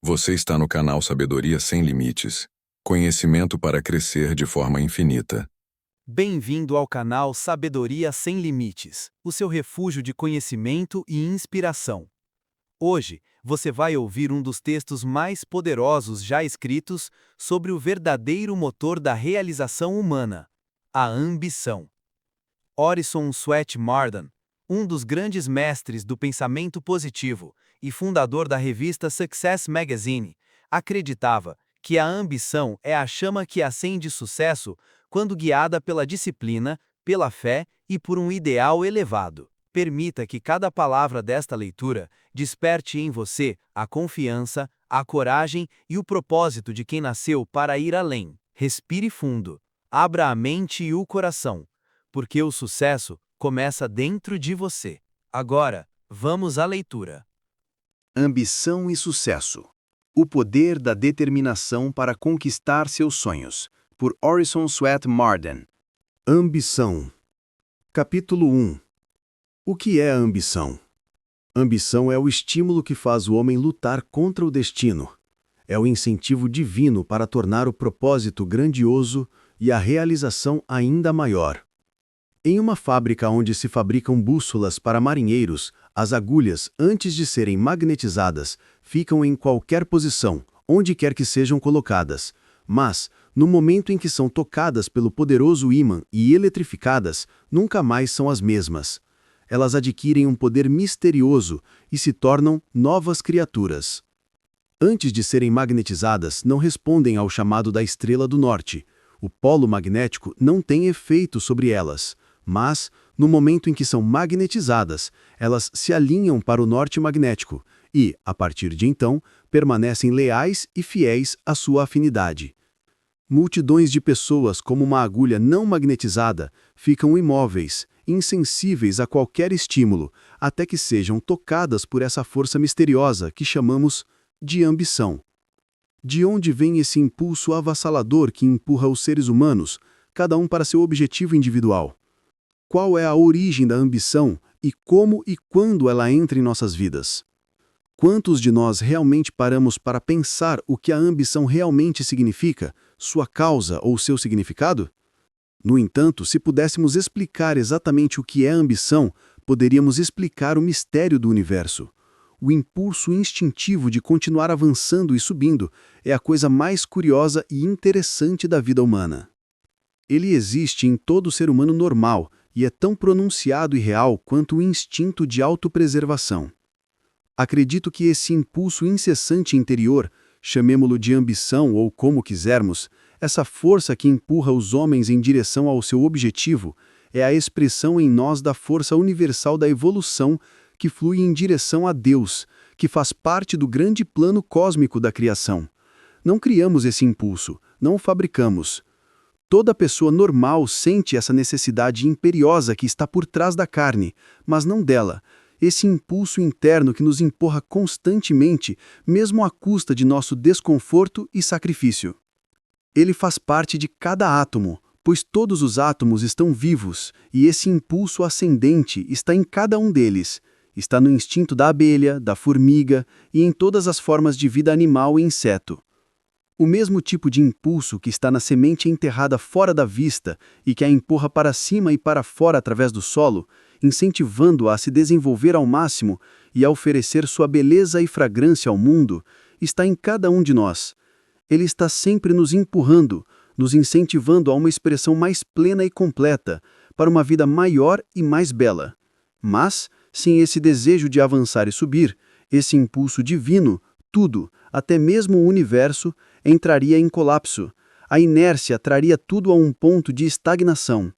Você está no canal Sabedoria Sem Limites. Conhecimento para crescer de forma infinita. Bem-vindo ao canal Sabedoria Sem Limites, o seu refúgio de conhecimento e inspiração. Hoje, você vai ouvir um dos textos mais poderosos já escritos sobre o verdadeiro motor da realização humana, a ambição. Orison Swett Marden, um dos grandes mestres do pensamento positivo e fundador da revista Success Magazine, acreditava que a ambição é a chama que acende sucesso quando guiada pela disciplina, pela fé e por um ideal elevado. Permita que cada palavra desta leitura desperte em você a confiança, a coragem e o propósito de quem nasceu para ir além. Respire fundo, abra a mente e o coração, porque o sucesso começa dentro de você. Agora, vamos à leitura. Ambição e sucesso. O poder da determinação para conquistar seus sonhos. Por Orison Swett Marden. Ambição. Capítulo 1. O que é a ambição? Ambição é o estímulo que faz o homem lutar contra o destino. É o incentivo divino para tornar o propósito grandioso e a realização ainda maior. Em uma fábrica onde se fabricam bússolas para marinheiros, as agulhas, antes de serem magnetizadas, ficam em qualquer posição, onde quer que sejam colocadas. Mas, no momento em que são tocadas pelo poderoso ímã e eletrificadas, nunca mais são as mesmas. Elas adquirem um poder misterioso e se tornam novas criaturas. Antes de serem magnetizadas, não respondem ao chamado da estrela do norte. O polo magnético não tem efeito sobre elas. Mas, no momento em que são magnetizadas, elas se alinham para o norte magnético e, a partir de então, permanecem leais e fiéis à sua afinidade. Multidões de pessoas, como uma agulha não magnetizada, ficam imóveis, insensíveis a qualquer estímulo, até que sejam tocadas por essa força misteriosa que chamamos de ambição. De onde vem esse impulso avassalador que empurra os seres humanos, cada um para seu objetivo individual? Qual é a origem da ambição e como e quando ela entra em nossas vidas? Quantos de nós realmente paramos para pensar o que a ambição realmente significa, sua causa ou seu significado? No entanto, se pudéssemos explicar exatamente o que é ambição, poderíamos explicar o mistério do universo. O impulso instintivo de continuar avançando e subindo é a coisa mais curiosa e interessante da vida humana. Ele existe em todo ser humano normal e é tão pronunciado e real quanto o instinto de autopreservação. Acredito que esse impulso incessante interior, chamemo-lo de ambição ou como quisermos, essa força que empurra os homens em direção ao seu objetivo, é a expressão em nós da força universal da evolução que flui em direção a Deus, que faz parte do grande plano cósmico da criação. Não criamos esse impulso, não o fabricamos. Toda pessoa normal sente essa necessidade imperiosa que está por trás da carne, mas não dela, esse impulso interno que nos empurra constantemente, mesmo à custa de nosso desconforto e sacrifício. Ele faz parte de cada átomo, pois todos os átomos estão vivos, e esse impulso ascendente está em cada um deles. Está no instinto da abelha, da formiga e em todas as formas de vida animal e inseto. O mesmo tipo de impulso que está na semente enterrada fora da vista e que a empurra para cima e para fora através do solo, incentivando-a a se desenvolver ao máximo e a oferecer sua beleza e fragrância ao mundo, está em cada um de nós. Ele está sempre nos empurrando, nos incentivando a uma expressão mais plena e completa, para uma vida maior e mais bela. Mas, sem esse desejo de avançar e subir, esse impulso divino, tudo, até mesmo o universo, entraria em colapso. A inércia traria tudo a um ponto de estagnação.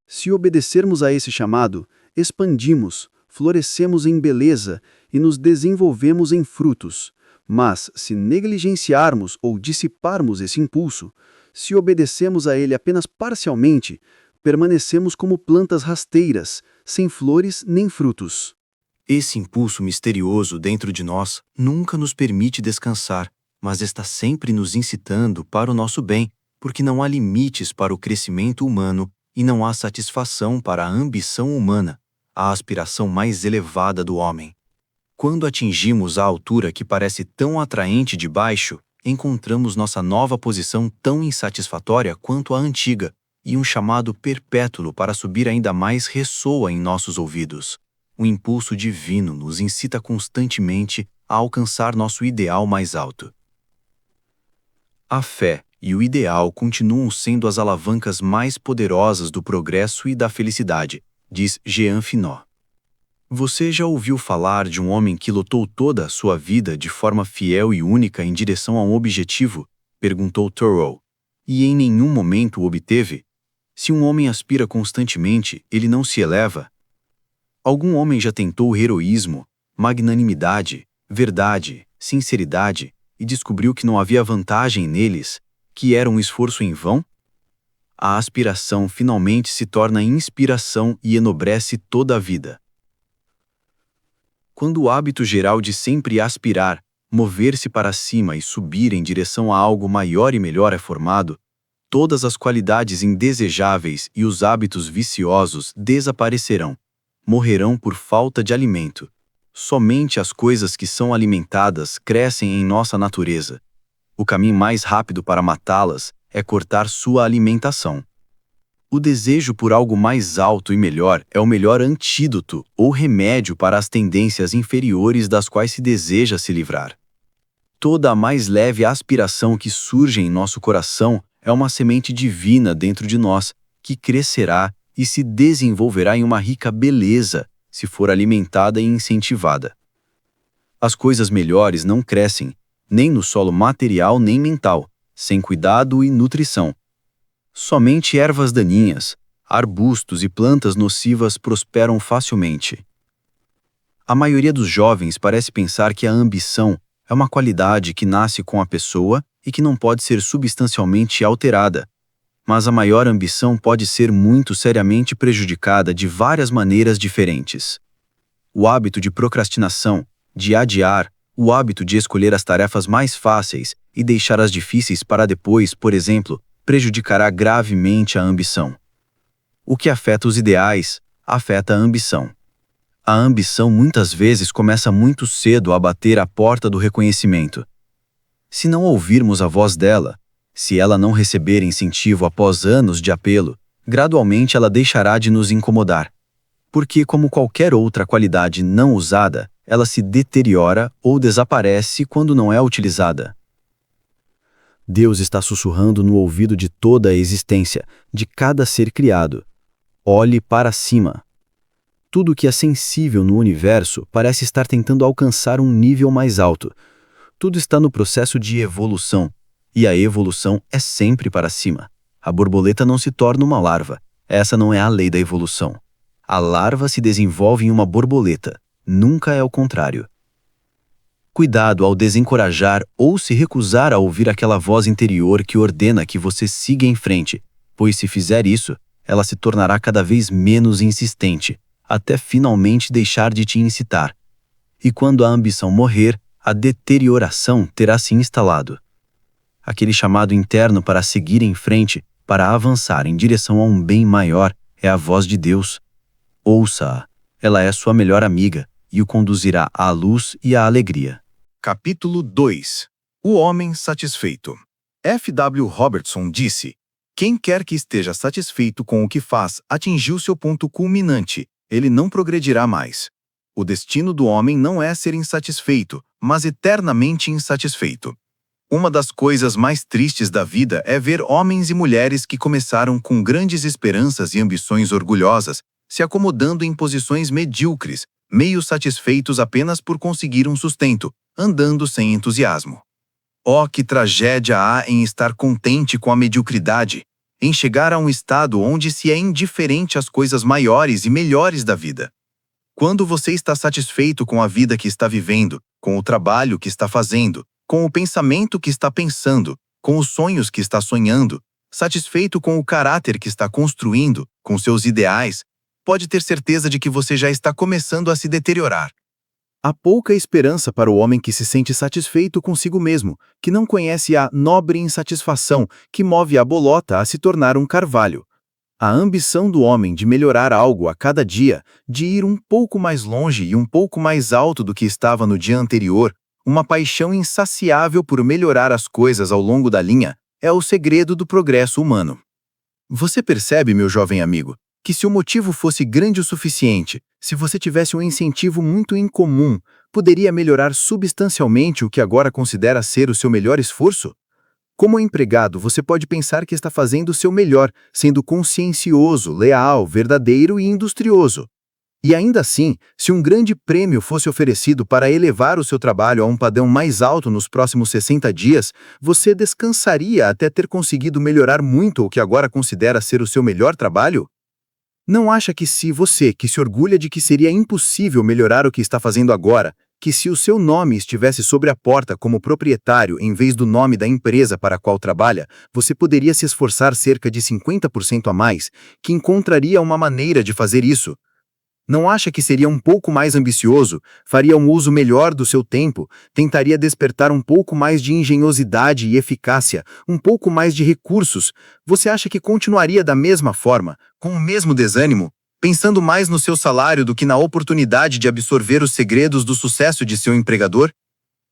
Se obedecermos a esse chamado, expandimos, florescemos em beleza e nos desenvolvemos em frutos. Mas, se negligenciarmos ou dissiparmos esse impulso, se obedecemos a ele apenas parcialmente, permanecemos como plantas rasteiras, sem flores nem frutos. Esse impulso misterioso dentro de nós nunca nos permite descansar, mas está sempre nos incitando para o nosso bem, porque não há limites para o crescimento humano e não há satisfação para a ambição humana, a aspiração mais elevada do homem. Quando atingimos a altura que parece tão atraente de baixo, encontramos nossa nova posição tão insatisfatória quanto a antiga, e um chamado perpétuo para subir ainda mais ressoa em nossos ouvidos. O impulso divino nos incita constantemente a alcançar nosso ideal mais alto. A fé e o ideal continuam sendo as alavancas mais poderosas do progresso e da felicidade, diz Jean Finot. Você já ouviu falar de um homem que lutou toda a sua vida de forma fiel e única em direção a um objetivo? Perguntou Thoreau. E em nenhum momento o obteve? Se um homem aspira constantemente, ele não se eleva? Algum homem já tentou heroísmo, magnanimidade, verdade, sinceridade, e descobriu que não havia vantagem neles, que era um esforço em vão? A aspiração finalmente se torna inspiração e enobrece toda a vida. Quando o hábito geral de sempre aspirar, mover-se para cima e subir em direção a algo maior e melhor é formado, todas as qualidades indesejáveis e os hábitos viciosos desaparecerão, morrerão por falta de alimento. Somente as coisas que são alimentadas crescem em nossa natureza. O caminho mais rápido para matá-las é cortar sua alimentação. O desejo por algo mais alto e melhor é o melhor antídoto ou remédio para as tendências inferiores das quais se deseja se livrar. Toda a mais leve aspiração que surge em nosso coração é uma semente divina dentro de nós, que crescerá e se desenvolverá em uma rica beleza, se for alimentada e incentivada. As coisas melhores não crescem, nem no solo material nem mental, sem cuidado e nutrição. Somente ervas daninhas, arbustos e plantas nocivas prosperam facilmente. A maioria dos jovens parece pensar que a ambição é uma qualidade que nasce com a pessoa e que não pode ser substancialmente alterada, mas a maior ambição pode ser muito seriamente prejudicada de várias maneiras diferentes. O hábito de procrastinação, de adiar, o hábito de escolher as tarefas mais fáceis e deixar as difíceis para depois, por exemplo, prejudicará gravemente a ambição. O que afeta os ideais, afeta a ambição. A ambição muitas vezes começa muito cedo a bater à porta do reconhecimento. Se não ouvirmos a voz dela, se ela não receber incentivo após anos de apelo, gradualmente ela deixará de nos incomodar. Porque, como qualquer outra qualidade não usada, ela se deteriora ou desaparece quando não é utilizada. Deus está sussurrando no ouvido de toda a existência, de cada ser criado. Olhe para cima. Tudo que é sensível no universo parece estar tentando alcançar um nível mais alto. Tudo está no processo de evolução, e a evolução é sempre para cima. A borboleta não se torna uma larva. Essa não é a lei da evolução. A larva se desenvolve em uma borboleta, nunca é o contrário. Cuidado ao desencorajar ou se recusar a ouvir aquela voz interior que ordena que você siga em frente, pois se fizer isso, ela se tornará cada vez menos insistente, até finalmente deixar de te incitar. E quando a ambição morrer, a deterioração terá se instalado. Aquele chamado interno para seguir em frente, para avançar em direção a um bem maior, é a voz de Deus. Ouça-a, ela é sua melhor amiga e o conduzirá à luz e à alegria. Capítulo 2. O homem satisfeito. F. W. Robertson disse: quem quer que esteja satisfeito com o que faz atingiu seu ponto culminante, ele não progredirá mais. O destino do homem não é ser insatisfeito, mas eternamente insatisfeito. Uma das coisas mais tristes da vida é ver homens e mulheres que começaram com grandes esperanças e ambições orgulhosas, se acomodando em posições medíocres, meio satisfeitos apenas por conseguir um sustento, andando sem entusiasmo. Oh, que tragédia há em estar contente com a mediocridade, em chegar a um estado onde se é indiferente às coisas maiores e melhores da vida. Quando você está satisfeito com a vida que está vivendo, com o trabalho que está fazendo, com o pensamento que está pensando, com os sonhos que está sonhando, satisfeito com o caráter que está construindo, com seus ideais, pode ter certeza de que você já está começando a se deteriorar. Há pouca esperança para o homem que se sente satisfeito consigo mesmo, que não conhece a nobre insatisfação que move a bolota a se tornar um carvalho. A ambição do homem de melhorar algo a cada dia, de ir um pouco mais longe e um pouco mais alto do que estava no dia anterior, uma paixão insaciável por melhorar as coisas ao longo da linha, é o segredo do progresso humano. Você percebe, meu jovem amigo, que se o motivo fosse grande o suficiente, se você tivesse um incentivo muito incomum, poderia melhorar substancialmente o que agora considera ser o seu melhor esforço? Como empregado, você pode pensar que está fazendo o seu melhor, sendo consciencioso, leal, verdadeiro e industrioso. E ainda assim, se um grande prêmio fosse oferecido para elevar o seu trabalho a um padrão mais alto nos próximos 60 dias, você descansaria até ter conseguido melhorar muito o que agora considera ser o seu melhor trabalho? Não acha que se você, que se orgulha de que seria impossível melhorar o que está fazendo agora, que se o seu nome estivesse sobre a porta como proprietário em vez do nome da empresa para a qual trabalha, você poderia se esforçar cerca de 50% a mais, que encontraria uma maneira de fazer isso? Não acha que seria um pouco mais ambicioso, faria um uso melhor do seu tempo, tentaria despertar um pouco mais de engenhosidade e eficácia, um pouco mais de recursos? Você acha que continuaria da mesma forma, com o mesmo desânimo, pensando mais no seu salário do que na oportunidade de absorver os segredos do sucesso de seu empregador?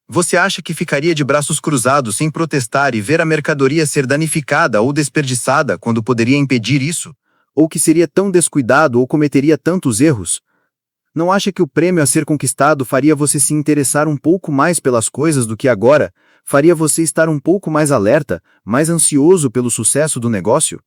Você acha que ficaria de braços cruzados sem protestar e ver a mercadoria ser danificada ou desperdiçada quando poderia impedir isso? Ou que seria tão descuidado ou cometeria tantos erros? Não acha que o prêmio a ser conquistado faria você se interessar um pouco mais pelas coisas do que agora? Faria você estar um pouco mais alerta, mais ansioso pelo sucesso do negócio?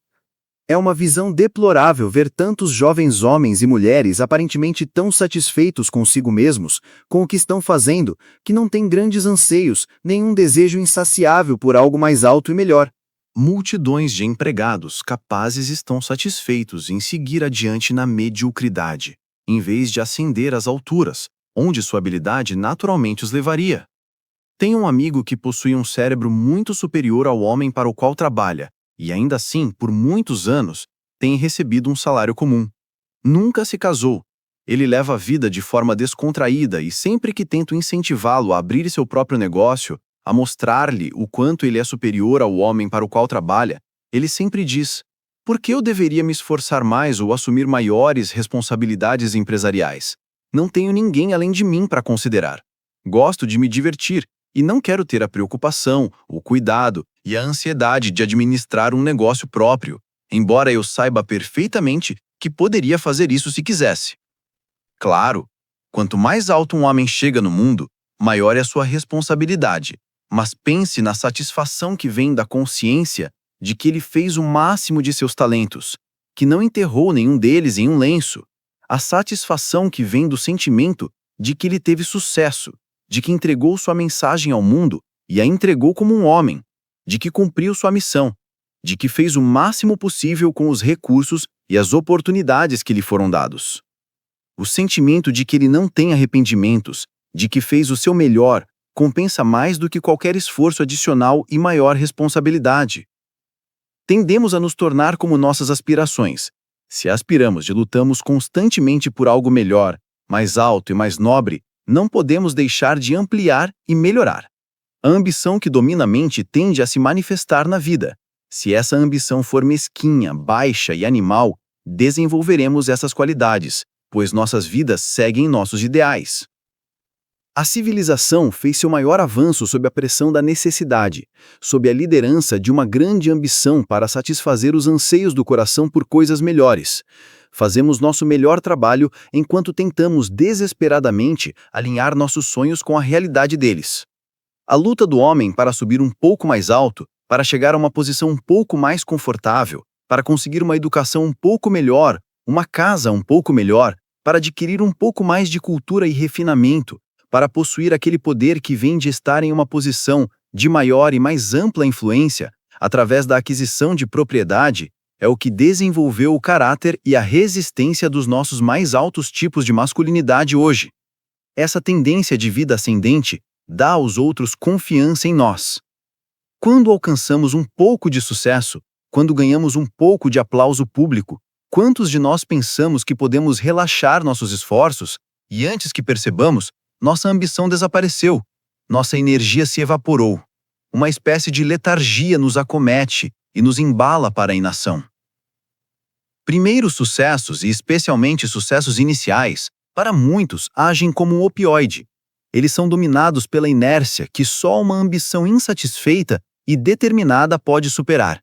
É uma visão deplorável ver tantos jovens homens e mulheres aparentemente tão satisfeitos consigo mesmos, com o que estão fazendo, que não têm grandes anseios, nenhum desejo insaciável por algo mais alto e melhor. Multidões de empregados capazes estão satisfeitos em seguir adiante na mediocridade, em vez de ascender às alturas, onde sua habilidade naturalmente os levaria. Tem um amigo que possui um cérebro muito superior ao homem para o qual trabalha, e ainda assim, por muitos anos, tem recebido um salário comum. Nunca se casou. Ele leva a vida de forma descontraída e sempre que tento incentivá-lo a abrir seu próprio negócio, a mostrar-lhe o quanto ele é superior ao homem para o qual trabalha, ele sempre diz: por que eu deveria me esforçar mais ou assumir maiores responsabilidades empresariais? Não tenho ninguém além de mim para considerar. Gosto de me divertir e não quero ter a preocupação, o cuidado e a ansiedade de administrar um negócio próprio, embora eu saiba perfeitamente que poderia fazer isso se quisesse. Claro, quanto mais alto um homem chega no mundo, maior é a sua responsabilidade. Mas pense na satisfação que vem da consciência de que ele fez o máximo de seus talentos, que não enterrou nenhum deles em um lenço. A satisfação que vem do sentimento de que ele teve sucesso, de que entregou sua mensagem ao mundo e a entregou como um homem, de que cumpriu sua missão, de que fez o máximo possível com os recursos e as oportunidades que lhe foram dados. O sentimento de que ele não tem arrependimentos, de que fez o seu melhor, compensa mais do que qualquer esforço adicional e maior responsabilidade. Tendemos a nos tornar como nossas aspirações. Se aspiramos e lutamos constantemente por algo melhor, mais alto e mais nobre, não podemos deixar de ampliar e melhorar. A ambição que domina a mente tende a se manifestar na vida. Se essa ambição for mesquinha, baixa e animal, desenvolveremos essas qualidades, pois nossas vidas seguem nossos ideais. A civilização fez seu maior avanço sob a pressão da necessidade, sob a liderança de uma grande ambição para satisfazer os anseios do coração por coisas melhores. Fazemos nosso melhor trabalho enquanto tentamos desesperadamente alinhar nossos sonhos com a realidade deles. A luta do homem para subir um pouco mais alto, para chegar a uma posição um pouco mais confortável, para conseguir uma educação um pouco melhor, uma casa um pouco melhor, para adquirir um pouco mais de cultura e refinamento, para possuir aquele poder que vem de estar em uma posição de maior e mais ampla influência, através da aquisição de propriedade, é o que desenvolveu o caráter e a resistência dos nossos mais altos tipos de masculinidade hoje. Essa tendência de vida ascendente dá aos outros confiança em nós. Quando alcançamos um pouco de sucesso, quando ganhamos um pouco de aplauso público, quantos de nós pensamos que podemos relaxar nossos esforços e, antes que percebamos, nossa ambição desapareceu, nossa energia se evaporou. Uma espécie de letargia nos acomete e nos embala para a inação. Primeiros sucessos, e especialmente sucessos iniciais, para muitos agem como um opioide. Eles são dominados pela inércia que só uma ambição insatisfeita e determinada pode superar.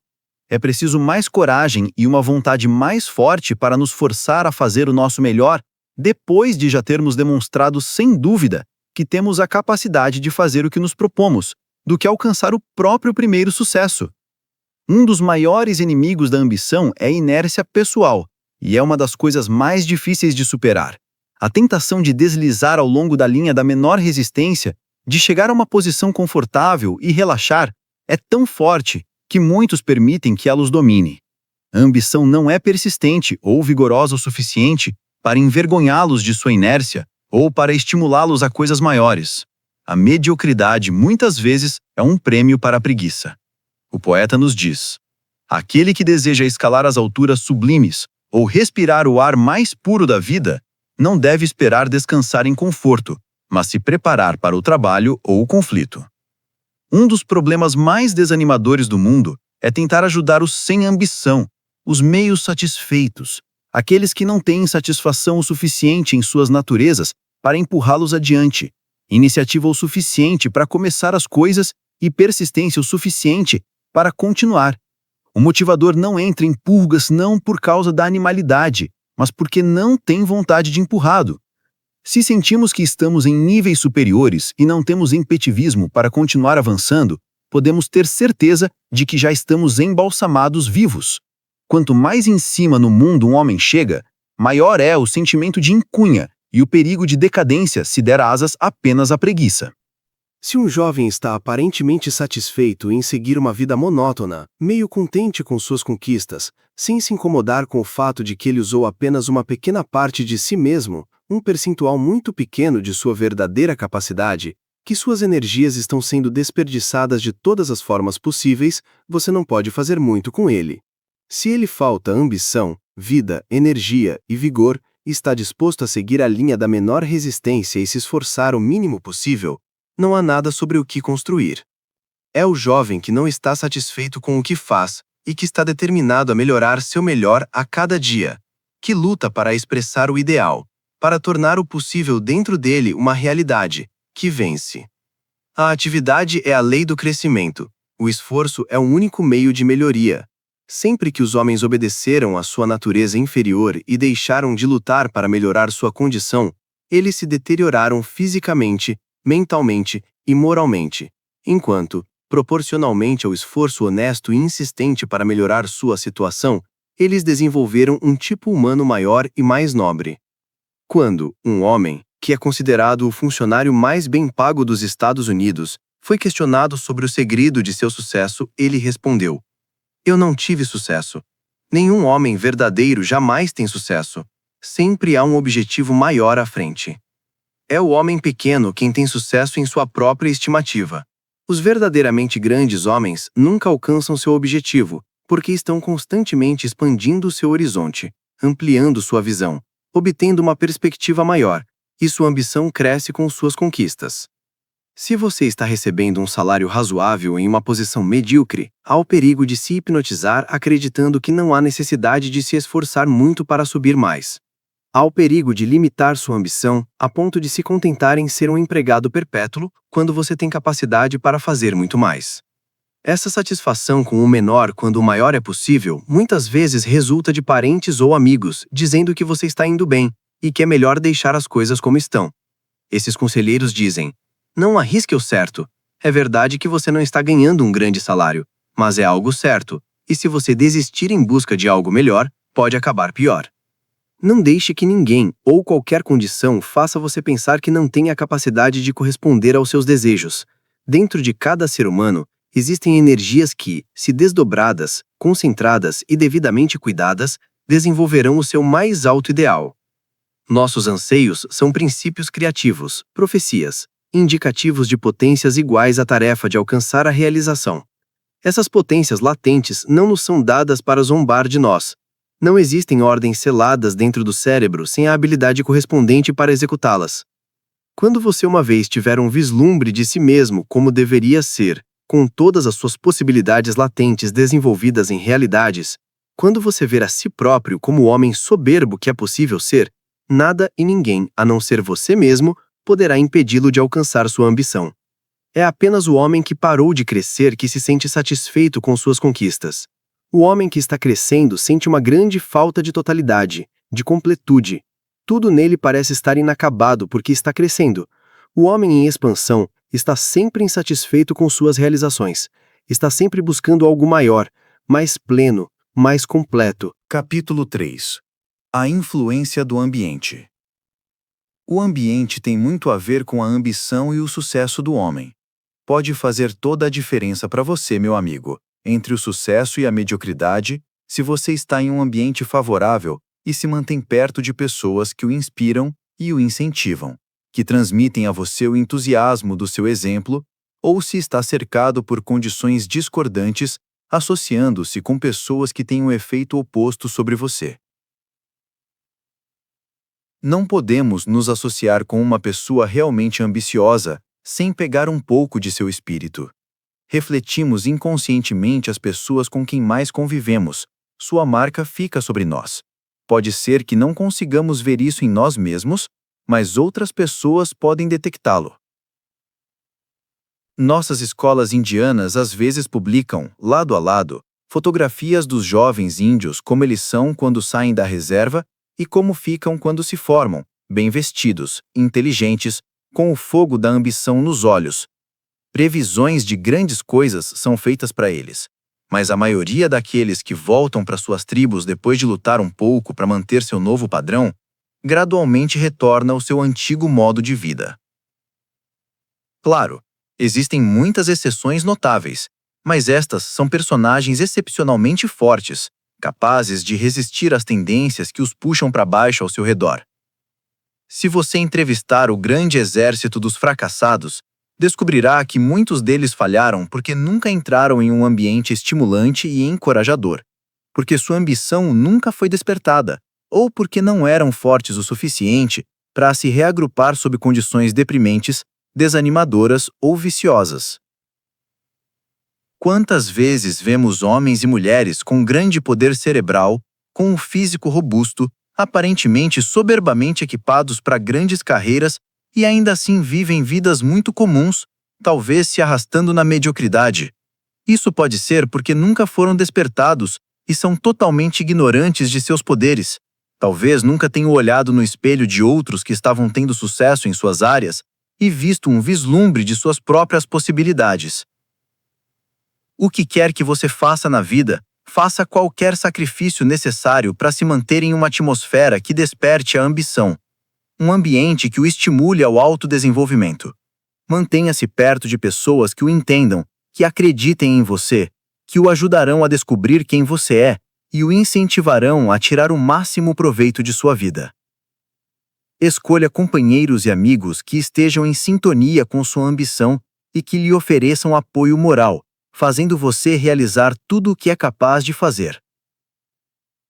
É preciso mais coragem e uma vontade mais forte para nos forçar a fazer o nosso melhor depois de já termos demonstrado sem dúvida que temos a capacidade de fazer o que nos propomos, do que alcançar o próprio primeiro sucesso. Um dos maiores inimigos da ambição é a inércia pessoal, e é uma das coisas mais difíceis de superar. A tentação de deslizar ao longo da linha da menor resistência, de chegar a uma posição confortável e relaxar, é tão forte que muitos permitem que ela os domine. A ambição não é persistente ou vigorosa o suficiente para envergonhá-los de sua inércia ou para estimulá-los a coisas maiores. A mediocridade, muitas vezes, é um prêmio para a preguiça. O poeta nos diz: aquele que deseja escalar as alturas sublimes ou respirar o ar mais puro da vida, não deve esperar descansar em conforto, mas se preparar para o trabalho ou o conflito. Um dos problemas mais desanimadores do mundo é tentar ajudar os sem ambição, os meios satisfeitos, aqueles que não têm satisfação o suficiente em suas naturezas para empurrá-los adiante, iniciativa o suficiente para começar as coisas e persistência o suficiente para continuar. O motivador não entra em purgas não por causa da animalidade, mas porque não tem vontade de empurrado. Se sentimos que estamos em níveis superiores e não temos impetivismo para continuar avançando, podemos ter certeza de que já estamos embalsamados vivos. Quanto mais em cima no mundo um homem chega, maior é o sentimento de incunha e o perigo de decadência se der asas apenas à preguiça. Se um jovem está aparentemente satisfeito em seguir uma vida monótona, meio contente com suas conquistas, sem se incomodar com o fato de que ele usou apenas uma pequena parte de si mesmo, um percentual muito pequeno de sua verdadeira capacidade, que suas energias estão sendo desperdiçadas de todas as formas possíveis, você não pode fazer muito com ele. Se ele falta ambição, vida, energia e vigor, e está disposto a seguir a linha da menor resistência e se esforçar o mínimo possível, não há nada sobre o que construir. É o jovem que não está satisfeito com o que faz e que está determinado a melhorar seu melhor a cada dia, que luta para expressar o ideal, para tornar o possível dentro dele uma realidade, que vence. A atividade é a lei do crescimento, o esforço é o único meio de melhoria. Sempre que os homens obedeceram à sua natureza inferior e deixaram de lutar para melhorar sua condição, eles se deterioraram fisicamente, mentalmente e moralmente, enquanto, proporcionalmente ao esforço honesto e insistente para melhorar sua situação, eles desenvolveram um tipo humano maior e mais nobre. Quando um homem, que é considerado o funcionário mais bem pago dos Estados Unidos, foi questionado sobre o segredo de seu sucesso, ele respondeu: "Eu não tive sucesso. Nenhum homem verdadeiro jamais tem sucesso. Sempre há um objetivo maior à frente." É o homem pequeno quem tem sucesso em sua própria estimativa. Os verdadeiramente grandes homens nunca alcançam seu objetivo, porque estão constantemente expandindo seu horizonte, ampliando sua visão, obtendo uma perspectiva maior, e sua ambição cresce com suas conquistas. Se você está recebendo um salário razoável em uma posição medíocre, há o perigo de se hipnotizar acreditando que não há necessidade de se esforçar muito para subir mais. Há o perigo de limitar sua ambição a ponto de se contentar em ser um empregado perpétuo quando você tem capacidade para fazer muito mais. Essa satisfação com o menor quando o maior é possível muitas vezes resulta de parentes ou amigos dizendo que você está indo bem e que é melhor deixar as coisas como estão. Esses conselheiros dizem: "Não arrisque o certo. É verdade que você não está ganhando um grande salário, mas é algo certo, e se você desistir em busca de algo melhor, pode acabar pior." Não deixe que ninguém ou qualquer condição faça você pensar que não tem a capacidade de corresponder aos seus desejos. Dentro de cada ser humano, existem energias que, se desdobradas, concentradas e devidamente cuidadas, desenvolverão o seu mais alto ideal. Nossos anseios são princípios criativos, profecias, indicativos de potências iguais à tarefa de alcançar a realização. Essas potências latentes não nos são dadas para zombar de nós. Não existem ordens seladas dentro do cérebro sem a habilidade correspondente para executá-las. Quando você uma vez tiver um vislumbre de si mesmo como deveria ser, com todas as suas possibilidades latentes desenvolvidas em realidades, Quando você ver a si próprio como o homem soberbo que é possível ser, nada e ninguém, a não ser você mesmo, poderá impedi-lo de alcançar sua ambição. É apenas o homem que parou de crescer que se sente satisfeito com suas conquistas. O homem que está crescendo sente uma grande falta de totalidade, de completude. Tudo nele parece estar inacabado porque está crescendo. O homem em expansão está sempre insatisfeito com suas realizações. Está sempre buscando algo maior, mais pleno, mais completo. Capítulo 3. A influência do ambiente. O ambiente tem muito a ver com a ambição e o sucesso do homem. Pode fazer toda a diferença para você, meu amigo, entre o sucesso e a mediocridade, se você está em um ambiente favorável e se mantém perto de pessoas que o inspiram e o incentivam, que transmitem a você o entusiasmo do seu exemplo, ou se está cercado por condições discordantes, associando-se com pessoas que têm um efeito oposto sobre você. Não podemos nos associar com uma pessoa realmente ambiciosa sem pegar um pouco de seu espírito. Refletimos inconscientemente as pessoas com quem mais convivemos, sua marca fica sobre nós. Pode ser que não consigamos ver isso em nós mesmos, mas outras pessoas podem detectá-lo. Nossas escolas indianas às vezes publicam, lado a lado, fotografias dos jovens índios como eles são quando saem da reserva e como ficam quando se formam, bem vestidos, inteligentes, com o fogo da ambição nos olhos. Previsões de grandes coisas são feitas para eles, mas a maioria daqueles que voltam para suas tribos depois de lutar um pouco para manter seu novo padrão, gradualmente retorna ao seu antigo modo de vida. Claro, existem muitas exceções notáveis, mas estas são personagens excepcionalmente fortes, capazes de resistir às tendências que os puxam para baixo ao seu redor. Se você entrevistar o grande exército dos fracassados, descobrirá que muitos deles falharam porque nunca entraram em um ambiente estimulante e encorajador, porque sua ambição nunca foi despertada, ou porque não eram fortes o suficiente para se reagrupar sob condições deprimentes, desanimadoras ou viciosas. Quantas vezes vemos homens e mulheres com grande poder cerebral, com um físico robusto, aparentemente soberbamente equipados para grandes carreiras e ainda assim vivem vidas muito comuns, talvez se arrastando na mediocridade. Isso pode ser porque nunca foram despertados e são totalmente ignorantes de seus poderes. Talvez nunca tenham olhado no espelho de outros que estavam tendo sucesso em suas áreas e visto um vislumbre de suas próprias possibilidades. O que quer que você faça na vida, faça qualquer sacrifício necessário para se manter em uma atmosfera que desperte a ambição. Um ambiente que o estimule ao autodesenvolvimento. Mantenha-se perto de pessoas que o entendam, que acreditem em você, que o ajudarão a descobrir quem você é e o incentivarão a tirar o máximo proveito de sua vida. Escolha companheiros e amigos que estejam em sintonia com sua ambição e que lhe ofereçam apoio moral, fazendo você realizar tudo o que é capaz de fazer.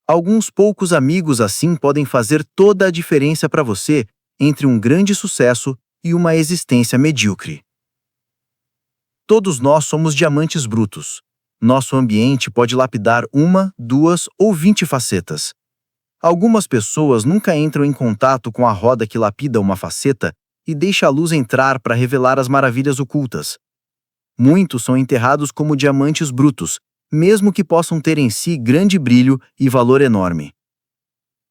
Alguns poucos amigos assim podem fazer toda a diferença para você entre um grande sucesso e uma existência medíocre. Todos nós somos diamantes brutos. Nosso ambiente pode lapidar 1, 2 ou 20 facetas. Algumas pessoas nunca entram em contato com a roda que lapida uma faceta e deixa a luz entrar para revelar as maravilhas ocultas. Muitos são enterrados como diamantes brutos, mesmo que possam ter em si grande brilho e valor enorme.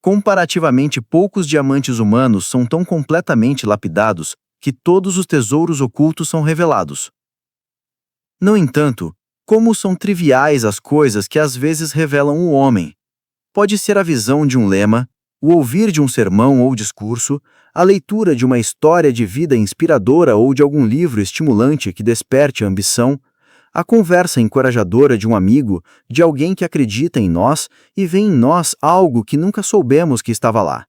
Comparativamente poucos diamantes humanos são tão completamente lapidados que todos os tesouros ocultos são revelados. No entanto, como são triviais as coisas que às vezes revelam o homem. Pode ser a visão de um lema, o ouvir de um sermão ou discurso, a leitura de uma história de vida inspiradora ou de algum livro estimulante que desperte a ambição, a conversa encorajadora de um amigo, de alguém que acredita em nós e vê em nós algo que nunca soubemos que estava lá.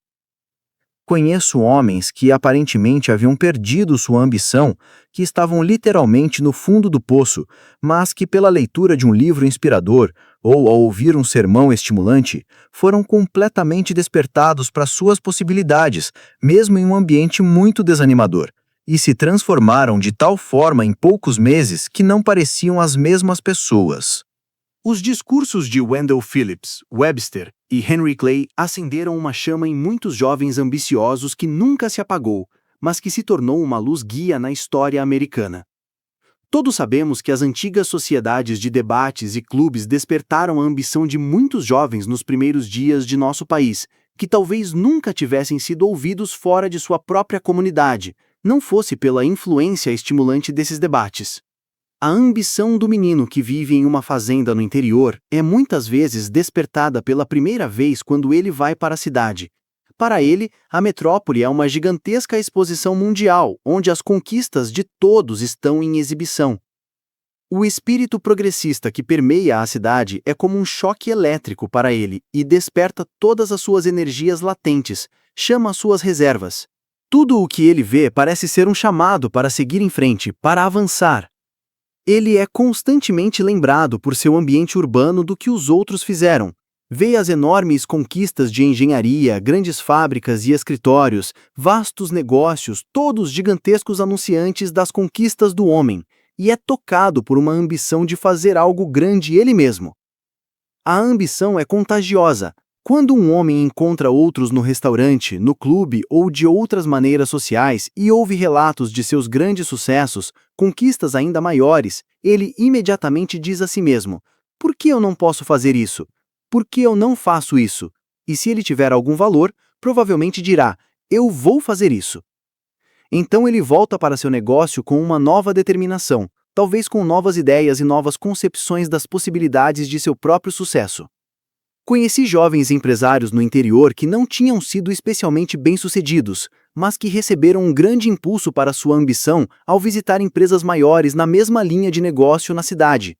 Conheço homens que aparentemente haviam perdido sua ambição, que estavam literalmente no fundo do poço, mas que pela leitura de um livro inspirador ou ao ouvir um sermão estimulante, foram completamente despertados para suas possibilidades, mesmo em um ambiente muito desanimador, e se transformaram de tal forma em poucos meses que não pareciam as mesmas pessoas. Os discursos de Wendell Phillips, Webster e Henry Clay acenderam uma chama em muitos jovens ambiciosos que nunca se apagou, mas que se tornou uma luz guia na história americana. Todos sabemos que as antigas sociedades de debates e clubes despertaram a ambição de muitos jovens nos primeiros dias de nosso país, que talvez nunca tivessem sido ouvidos fora de sua própria comunidade, não fosse pela influência estimulante desses debates. A ambição do menino que vive em uma fazenda no interior é muitas vezes despertada pela primeira vez quando ele vai para a cidade. Para ele, a metrópole é uma gigantesca exposição mundial, onde as conquistas de todos estão em exibição. O espírito progressista que permeia a cidade é como um choque elétrico para ele e desperta todas as suas energias latentes, chama as suas reservas. Tudo o que ele vê parece ser um chamado para seguir em frente, para avançar. Ele é constantemente lembrado por seu ambiente urbano do que os outros fizeram. Vê as enormes conquistas de engenharia, grandes fábricas e escritórios, vastos negócios, todos gigantescos anunciantes das conquistas do homem, e é tocado por uma ambição de fazer algo grande ele mesmo. A ambição é contagiosa. Quando um homem encontra outros no restaurante, no clube ou de outras maneiras sociais e ouve relatos de seus grandes sucessos, conquistas ainda maiores, ele imediatamente diz a si mesmo: por que eu não posso fazer isso? Por que eu não faço isso? E se ele tiver algum valor, provavelmente dirá: eu vou fazer isso. Então ele volta para seu negócio com uma nova determinação, talvez com novas ideias e novas concepções das possibilidades de seu próprio sucesso. Conheci jovens empresários no interior que não tinham sido especialmente bem-sucedidos, mas que receberam um grande impulso para sua ambição ao visitar empresas maiores na mesma linha de negócio na cidade.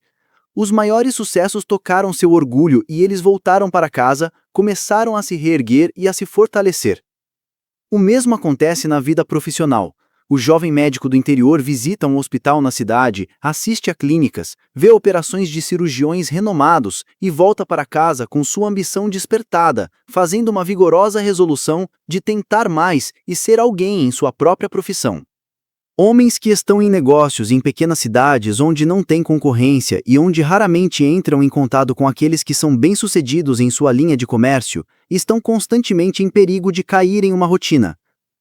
Os maiores sucessos tocaram seu orgulho e eles voltaram para casa, começaram a se reerguer e a se fortalecer. O mesmo acontece na vida profissional. O jovem médico do interior visita um hospital na cidade, assiste a clínicas, vê operações de cirurgiões renomados e volta para casa com sua ambição despertada, fazendo uma vigorosa resolução de tentar mais e ser alguém em sua própria profissão. Homens que estão em negócios em pequenas cidades onde não tem concorrência e onde raramente entram em contato com aqueles que são bem-sucedidos em sua linha de comércio, estão constantemente em perigo de cair em uma rotina.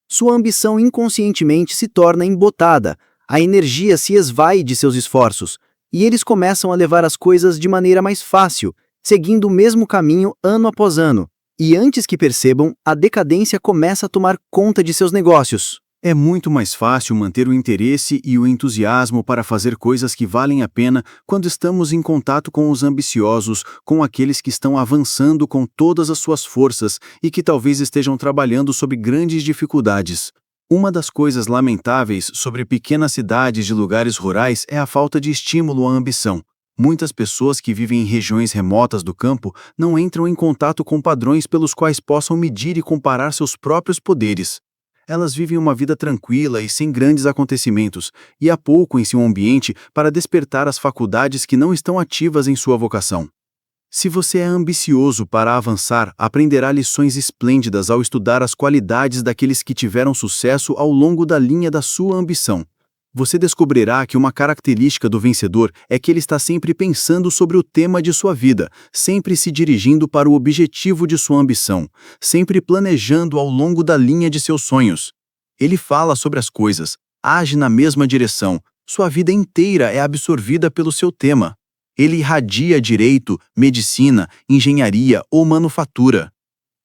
Sua ambição inconscientemente se torna embotada, a energia se esvai de seus esforços, e eles começam a levar as coisas de maneira mais fácil, seguindo o mesmo caminho ano após ano, e antes que percebam, a decadência começa a tomar conta de seus negócios. É muito mais fácil manter o interesse e o entusiasmo para fazer coisas que valem a pena quando estamos em contato com os ambiciosos, com aqueles que estão avançando com todas as suas forças e que talvez estejam trabalhando sob grandes dificuldades. Uma das coisas lamentáveis sobre pequenas cidades de lugares rurais é a falta de estímulo à ambição. Muitas pessoas que vivem em regiões remotas do campo não entram em contato com padrões pelos quais possam medir e comparar seus próprios poderes. Elas vivem uma vida tranquila e sem grandes acontecimentos, e há pouco em seu ambiente para despertar as faculdades que não estão ativas em sua vocação. Se você é ambicioso para avançar, aprenderá lições esplêndidas ao estudar as qualidades daqueles que tiveram sucesso ao longo da linha da sua ambição. Você descobrirá que uma característica do vencedor é que ele está sempre pensando sobre o tema de sua vida, sempre se dirigindo para o objetivo de sua ambição, sempre planejando ao longo da linha de seus sonhos. Ele fala sobre as coisas, age na mesma direção, sua vida inteira é absorvida pelo seu tema. Ele irradia direito, medicina, engenharia ou manufatura.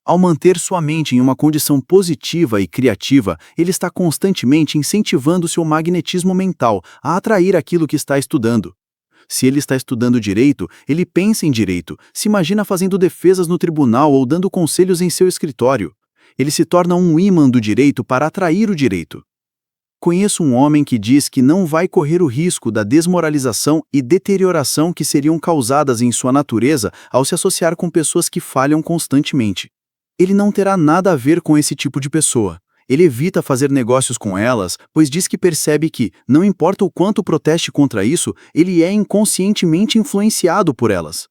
Ao manter sua mente em uma condição positiva e criativa, ele está constantemente incentivando seu magnetismo mental a atrair aquilo que está estudando. Se ele está estudando direito, ele pensa em direito, se imagina fazendo defesas no tribunal ou dando conselhos em seu escritório. Ele se torna um ímã do direito para atrair o direito. Conheço um homem que diz que não vai correr o risco da desmoralização e deterioração que seriam causadas em sua natureza ao se associar com pessoas que falham constantemente. Ele não terá nada a ver com esse tipo de pessoa. Ele evita fazer negócios com elas, pois diz que percebe que, não importa o quanto proteste contra isso, ele é inconscientemente influenciado por elas.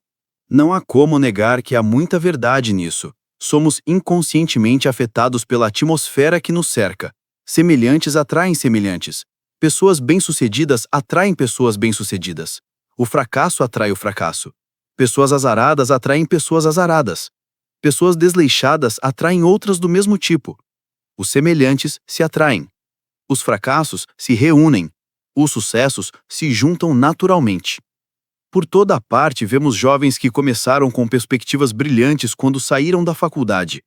Não há como negar que há muita verdade nisso. Somos inconscientemente afetados pela atmosfera que nos cerca. Semelhantes atraem semelhantes. Pessoas bem-sucedidas atraem pessoas bem-sucedidas. O fracasso atrai o fracasso. Pessoas azaradas atraem pessoas azaradas. Pessoas desleixadas atraem outras do mesmo tipo. Os semelhantes se atraem. Os fracassos se reúnem. Os sucessos se juntam naturalmente. Por toda a parte vemos jovens que começaram com perspectivas brilhantes quando saíram da faculdade.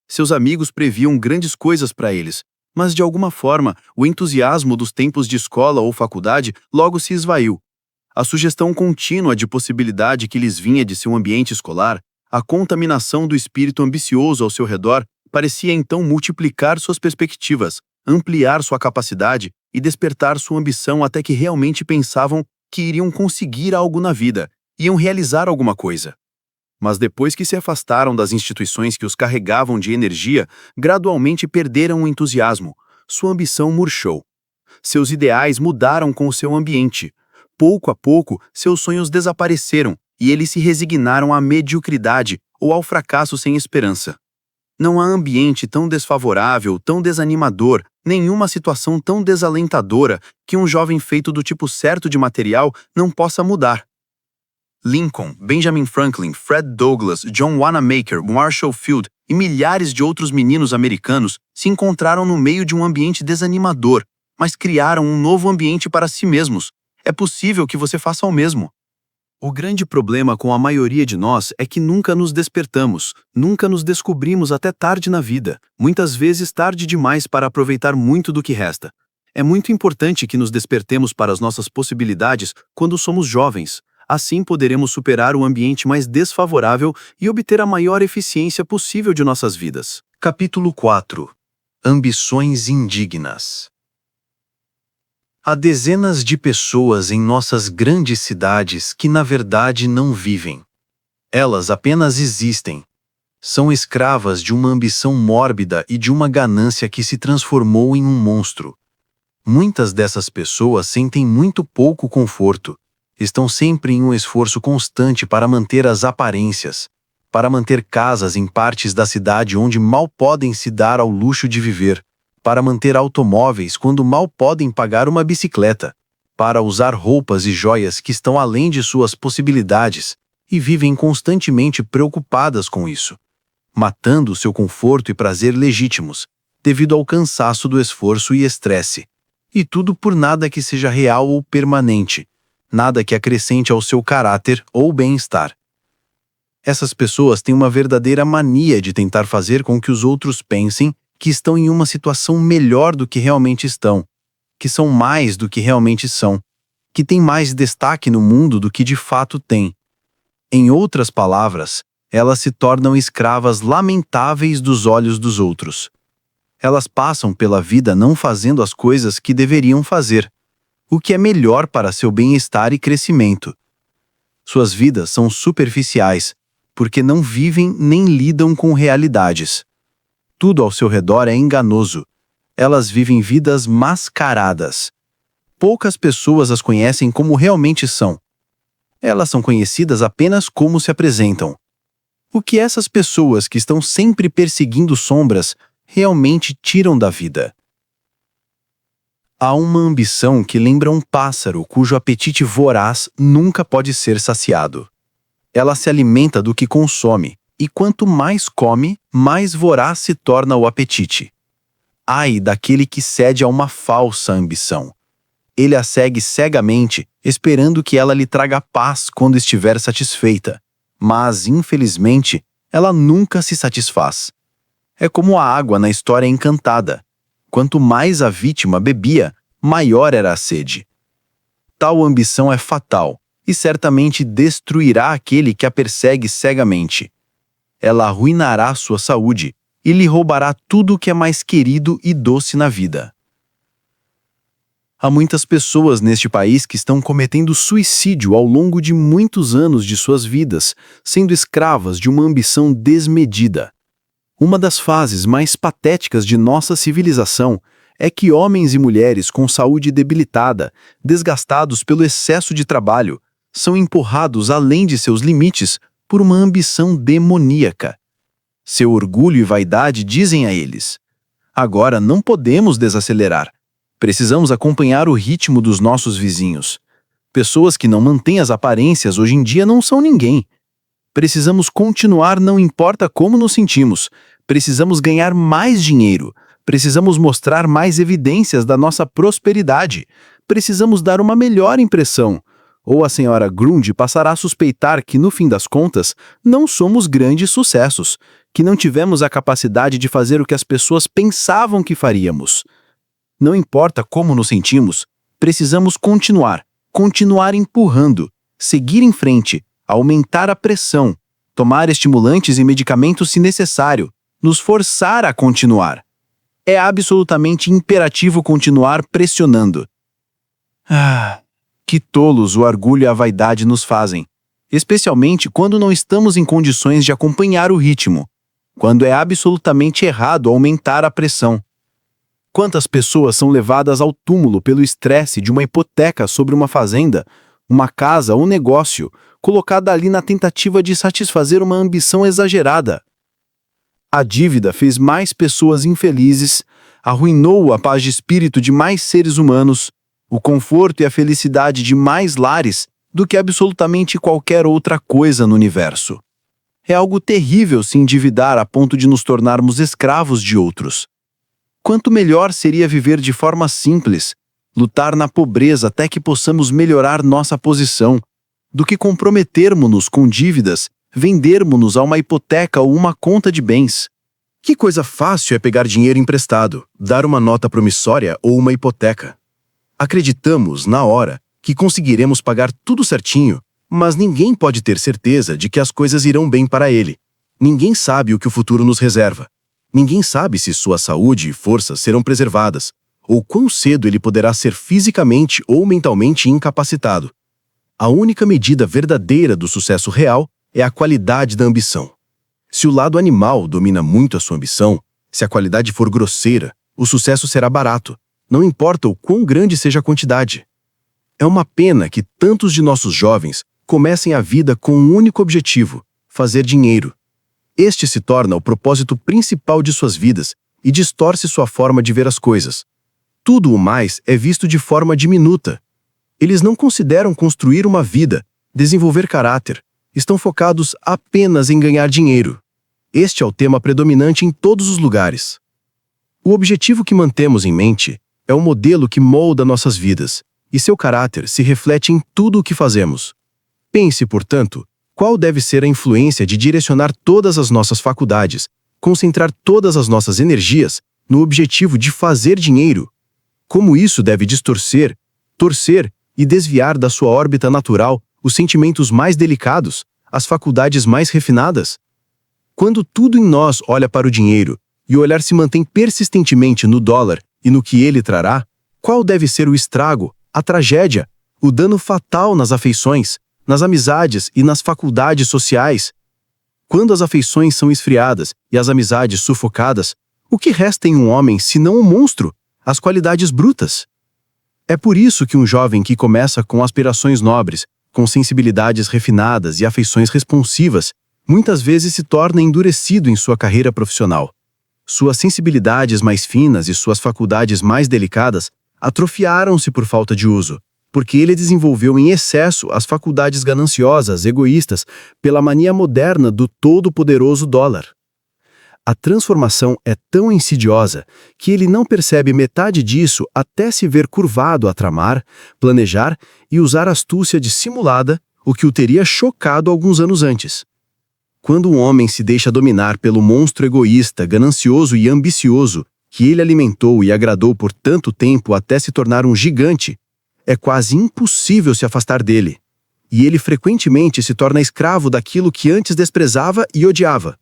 Seus amigos previam grandes coisas para eles, mas de alguma forma o entusiasmo dos tempos de escola ou faculdade logo se esvaiu. A sugestão contínua de possibilidade que lhes vinha de seu ambiente escolar, a contaminação do espírito ambicioso ao seu redor, parecia então multiplicar suas perspectivas, ampliar sua capacidade e despertar sua ambição até que realmente pensavam que iriam conseguir algo na vida, iam realizar alguma coisa. Mas depois que se afastaram das instituições que os carregavam de energia, gradualmente perderam o entusiasmo, sua ambição murchou. Seus ideais mudaram com o seu ambiente. Pouco a pouco, seus sonhos desapareceram e eles se resignaram à mediocridade ou ao fracasso sem esperança. Não há ambiente tão desfavorável, tão desanimador, nenhuma situação tão desalentadora que um jovem feito do tipo certo de material não possa mudar. Lincoln, Benjamin Franklin, Fred Douglass, John Wanamaker, Marshall Field e milhares de outros meninos americanos se encontraram no meio de um ambiente desanimador, mas criaram um novo ambiente para si mesmos. É possível que você faça o mesmo. O grande problema com a maioria de nós é que nunca nos despertamos, nunca nos descobrimos até tarde na vida, muitas vezes tarde demais para aproveitar muito do que resta. É muito importante que nos despertemos para as nossas possibilidades quando somos jovens. Assim poderemos superar o ambiente mais desfavorável e obter a maior eficiência possível de nossas vidas. Capítulo 4. Ambições indignas. Há dezenas de pessoas em nossas grandes cidades que na verdade não vivem. Elas apenas existem. São escravas de uma ambição mórbida e de uma ganância que se transformou em um monstro. Muitas dessas pessoas sentem muito pouco conforto. Estão sempre em um esforço constante para manter as aparências, para manter casas em partes da cidade onde mal podem se dar ao luxo de viver, para manter automóveis quando mal podem pagar uma bicicleta, para usar roupas e joias que estão além de suas possibilidades, e vivem constantemente preocupadas com isso, matando seu conforto e prazer legítimos, devido ao cansaço do esforço e estresse, e tudo por nada que seja real ou permanente, nada que acrescente ao seu caráter ou bem-estar. Essas pessoas têm uma verdadeira mania de tentar fazer com que os outros pensem que estão em uma situação melhor do que realmente estão, que são mais do que realmente são, que têm mais destaque no mundo do que de fato têm. Em outras palavras, elas se tornam escravas lamentáveis dos olhos dos outros. Elas passam pela vida não fazendo as coisas que deveriam fazer, o que é melhor para seu bem-estar e crescimento. Suas vidas são superficiais, porque não vivem nem lidam com realidades. Tudo ao seu redor é enganoso. Elas vivem vidas mascaradas. Poucas pessoas as conhecem como realmente são. Elas são conhecidas apenas como se apresentam. O que essas pessoas que estão sempre perseguindo sombras realmente tiram da vida? Há uma ambição que lembra um pássaro cujo apetite voraz nunca pode ser saciado. Ela se alimenta do que consome, e quanto mais come, mais voraz se torna o apetite. Ai daquele que cede a uma falsa ambição. Ele a segue cegamente, esperando que ela lhe traga paz quando estiver satisfeita. Mas, infelizmente, ela nunca se satisfaz. É como a água na história encantada. Quanto mais a vítima bebia, maior era a sede. Tal ambição é fatal e certamente destruirá aquele que a persegue cegamente. Ela arruinará sua saúde e lhe roubará tudo o que é mais querido e doce na vida. Há muitas pessoas neste país que estão cometendo suicídio ao longo de muitos anos de suas vidas, sendo escravas de uma ambição desmedida. Uma das fases mais patéticas de nossa civilização é que homens e mulheres com saúde debilitada, desgastados pelo excesso de trabalho, são empurrados além de seus limites por uma ambição demoníaca. Seu orgulho e vaidade dizem a eles: agora não podemos desacelerar. Precisamos acompanhar o ritmo dos nossos vizinhos. Pessoas que não mantêm as aparências hoje em dia não são ninguém. Precisamos continuar, não importa como nos sentimos. Precisamos ganhar mais dinheiro. Precisamos mostrar mais evidências da nossa prosperidade. Precisamos dar uma melhor impressão. Ou a senhora Grundy passará a suspeitar que, no fim das contas, não somos grandes sucessos, que não tivemos a capacidade de fazer o que as pessoas pensavam que faríamos. Não importa como nos sentimos, precisamos continuar empurrando, seguir em frente, aumentar a pressão, tomar estimulantes e medicamentos se necessário, nos forçar a continuar. É absolutamente imperativo continuar pressionando. Que tolos o orgulho e a vaidade nos fazem, especialmente quando não estamos em condições de acompanhar o ritmo, quando é absolutamente errado aumentar a pressão. Quantas pessoas são levadas ao túmulo pelo estresse de uma hipoteca sobre uma fazenda, uma casa ou negócio, colocada ali na tentativa de satisfazer uma ambição exagerada? A dívida fez mais pessoas infelizes, arruinou a paz de espírito de mais seres humanos, o conforto e a felicidade de mais lares do que absolutamente qualquer outra coisa no universo. É algo terrível se endividar a ponto de nos tornarmos escravos de outros. Quanto melhor seria viver de forma simples, lutar na pobreza até que possamos melhorar nossa posição, do que comprometermos-nos com dívidas, vendermos-nos a uma hipoteca ou uma conta de bens. Que coisa fácil é pegar dinheiro emprestado, dar uma nota promissória ou uma hipoteca. Acreditamos, na hora, que conseguiremos pagar tudo certinho, mas ninguém pode ter certeza de que as coisas irão bem para ele. Ninguém sabe o que o futuro nos reserva. Ninguém sabe se sua saúde e forças serão preservadas, ou quão cedo ele poderá ser fisicamente ou mentalmente incapacitado. A única medida verdadeira do sucesso real é a qualidade da ambição. Se o lado animal domina muito a sua ambição, se a qualidade for grosseira, o sucesso será barato, não importa o quão grande seja a quantidade. É uma pena que tantos de nossos jovens comecem a vida com um único objetivo: fazer dinheiro. Este se torna o propósito principal de suas vidas e distorce sua forma de ver as coisas. Tudo o mais é visto de forma diminuta. Eles não consideram construir uma vida, desenvolver caráter. Estão focados apenas em ganhar dinheiro. Este é o tema predominante em todos os lugares. O objetivo que mantemos em mente é o modelo que molda nossas vidas, e seu caráter se reflete em tudo o que fazemos. Pense, portanto, qual deve ser a influência de direcionar todas as nossas faculdades, concentrar todas as nossas energias no objetivo de fazer dinheiro. Como isso deve distorcer, torcer e desviar da sua órbita natural os sentimentos mais delicados, as faculdades mais refinadas. Quando tudo em nós olha para o dinheiro e o olhar se mantém persistentemente no dólar e no que ele trará, qual deve ser o estrago, a tragédia, o dano fatal nas afeições, nas amizades e nas faculdades sociais? Quando as afeições são esfriadas e as amizades sufocadas, o que resta em um homem senão um monstro, as qualidades brutas? É por isso que um jovem que começa com aspirações nobres, com sensibilidades refinadas e afeições responsivas, muitas vezes se torna endurecido em sua carreira profissional. Suas sensibilidades mais finas e suas faculdades mais delicadas atrofiaram-se por falta de uso, porque ele desenvolveu em excesso as faculdades gananciosas, egoístas, pela mania moderna do todo-poderoso dólar. A transformação é tão insidiosa que ele não percebe metade disso até se ver curvado a tramar, planejar e usar astúcia dissimulada, o que o teria chocado alguns anos antes. Quando um homem se deixa dominar pelo monstro egoísta, ganancioso e ambicioso que ele alimentou e agradou por tanto tempo até se tornar um gigante, é quase impossível se afastar dele. E ele frequentemente se torna escravo daquilo que antes desprezava e odiava.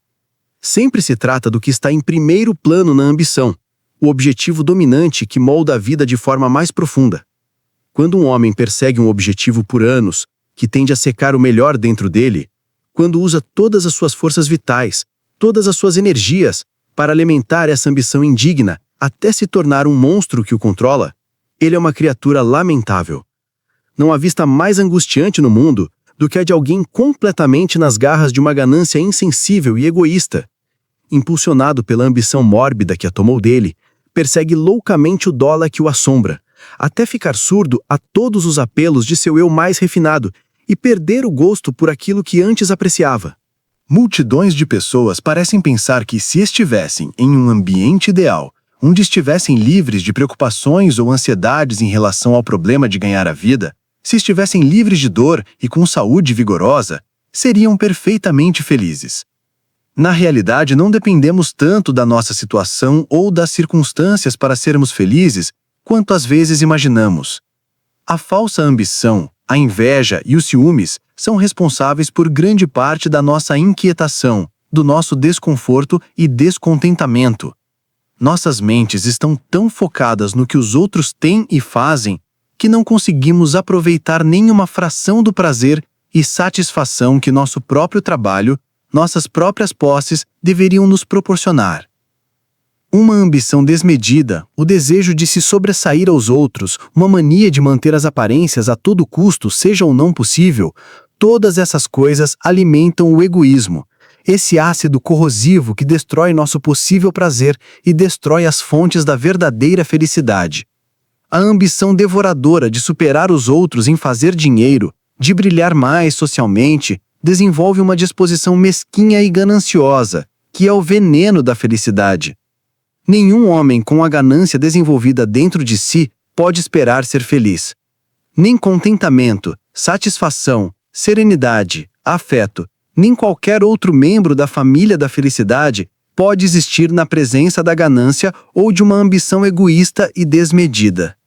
Sempre se trata do que está em primeiro plano na ambição, o objetivo dominante que molda a vida de forma mais profunda. Quando um homem persegue um objetivo por anos, que tende a secar o melhor dentro dele, quando usa todas as suas forças vitais, todas as suas energias, para alimentar essa ambição indigna até se tornar um monstro que o controla, ele é uma criatura lamentável. Não há vista mais angustiante no mundo do que a de alguém completamente nas garras de uma ganância insensível e egoísta. Impulsionado pela ambição mórbida que a tomou dele, persegue loucamente o dólar que o assombra, até ficar surdo a todos os apelos de seu eu mais refinado e perder o gosto por aquilo que antes apreciava. Multidões de pessoas parecem pensar que, se estivessem em um ambiente ideal, onde estivessem livres de preocupações ou ansiedades em relação ao problema de ganhar a vida, se estivessem livres de dor e com saúde vigorosa, seriam perfeitamente felizes. Na realidade, não dependemos tanto da nossa situação ou das circunstâncias para sermos felizes quanto às vezes imaginamos. A falsa ambição, a inveja e os ciúmes são responsáveis por grande parte da nossa inquietação, do nosso desconforto e descontentamento. Nossas mentes estão tão focadas no que os outros têm e fazem que não conseguimos aproveitar nenhuma fração do prazer e satisfação que nosso próprio trabalho, nossas próprias posses deveriam nos proporcionar. Uma ambição desmedida, o desejo de se sobressair aos outros, uma mania de manter as aparências a todo custo, seja ou não possível, todas essas coisas alimentam o egoísmo, esse ácido corrosivo que destrói nosso possível prazer e destrói as fontes da verdadeira felicidade. A ambição devoradora de superar os outros em fazer dinheiro, de brilhar mais socialmente, desenvolve uma disposição mesquinha e gananciosa, que é o veneno da felicidade. Nenhum homem com a ganância desenvolvida dentro de si pode esperar ser feliz. Nem contentamento, satisfação, serenidade, afeto, nem qualquer outro membro da família da felicidade pode existir na presença da ganância ou de uma ambição egoísta e desmedida.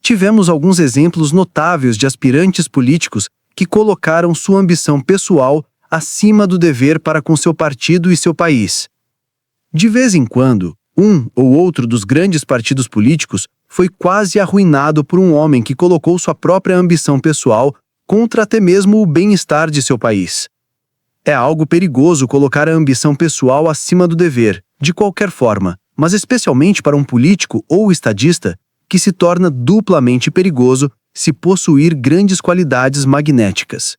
Tivemos alguns exemplos notáveis de aspirantes políticos que colocaram sua ambição pessoal acima do dever para com seu partido e seu país. De vez em quando, um ou outro dos grandes partidos políticos foi quase arruinado por um homem que colocou sua própria ambição pessoal contra até mesmo o bem-estar de seu país. É algo perigoso colocar a ambição pessoal acima do dever, de qualquer forma, mas especialmente para um político ou estadista, que se torna duplamente perigoso se possuir grandes qualidades magnéticas.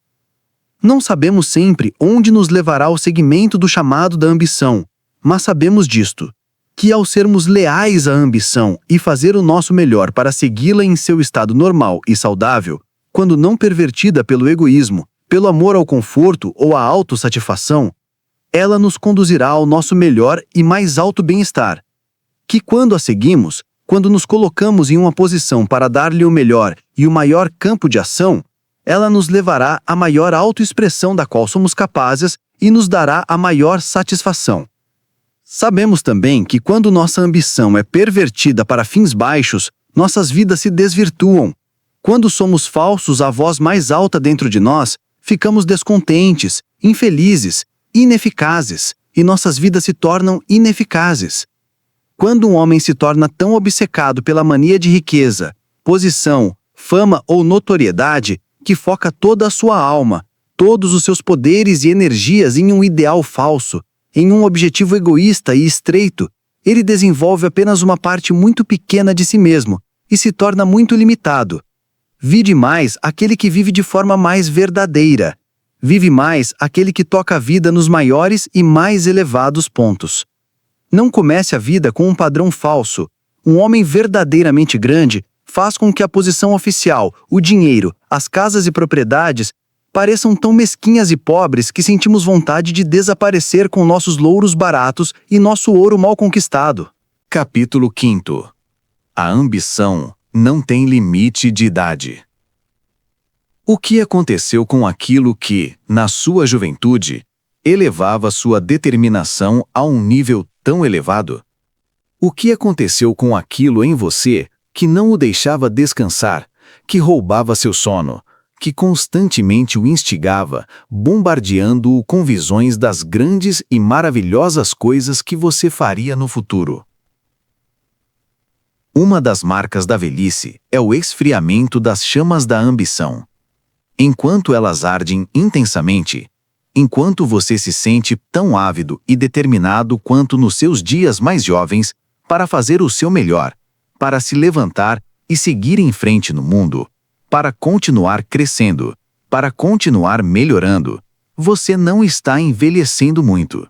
Não sabemos sempre onde nos levará o segmento do chamado da ambição, mas sabemos disto, que ao sermos leais à ambição e fazer o nosso melhor para segui-la em seu estado normal e saudável, quando não pervertida pelo egoísmo, pelo amor ao conforto ou à autossatisfação, ela nos conduzirá ao nosso melhor e mais alto bem-estar. Que quando a seguimos, quando nos colocamos em uma posição para dar-lhe o melhor e o maior campo de ação, ela nos levará à maior autoexpressão da qual somos capazes e nos dará a maior satisfação. Sabemos também que quando nossa ambição é pervertida para fins baixos, nossas vidas se desvirtuam. Quando somos falsos à voz mais alta dentro de nós, ficamos descontentes, infelizes, ineficazes, e nossas vidas se tornam ineficazes. Quando um homem se torna tão obcecado pela mania de riqueza, posição, fama ou notoriedade, que foca toda a sua alma, todos os seus poderes e energias em um ideal falso, em um objetivo egoísta e estreito, ele desenvolve apenas uma parte muito pequena de si mesmo e se torna muito limitado. Vive mais aquele que vive de forma mais verdadeira. Vive mais aquele que toca a vida nos maiores e mais elevados pontos. Não comece a vida com um padrão falso. Um homem verdadeiramente grande faz com que a posição oficial, o dinheiro, as casas e propriedades pareçam tão mesquinhas e pobres que sentimos vontade de desaparecer com nossos louros baratos e nosso ouro mal conquistado. Capítulo 5. A ambição não tem limite de idade. O que aconteceu com aquilo que, na sua juventude, elevava sua determinação a um nível tão elevado? O que aconteceu com aquilo em você que não o deixava descansar, que roubava seu sono, que constantemente o instigava, bombardeando-o com visões das grandes e maravilhosas coisas que você faria no futuro? Uma das marcas da velhice é o esfriamento das chamas da ambição. Enquanto elas ardem intensamente, enquanto você se sente tão ávido e determinado quanto nos seus dias mais jovens para fazer o seu melhor, para se levantar e seguir em frente no mundo, para continuar crescendo, para continuar melhorando, você não está envelhecendo muito.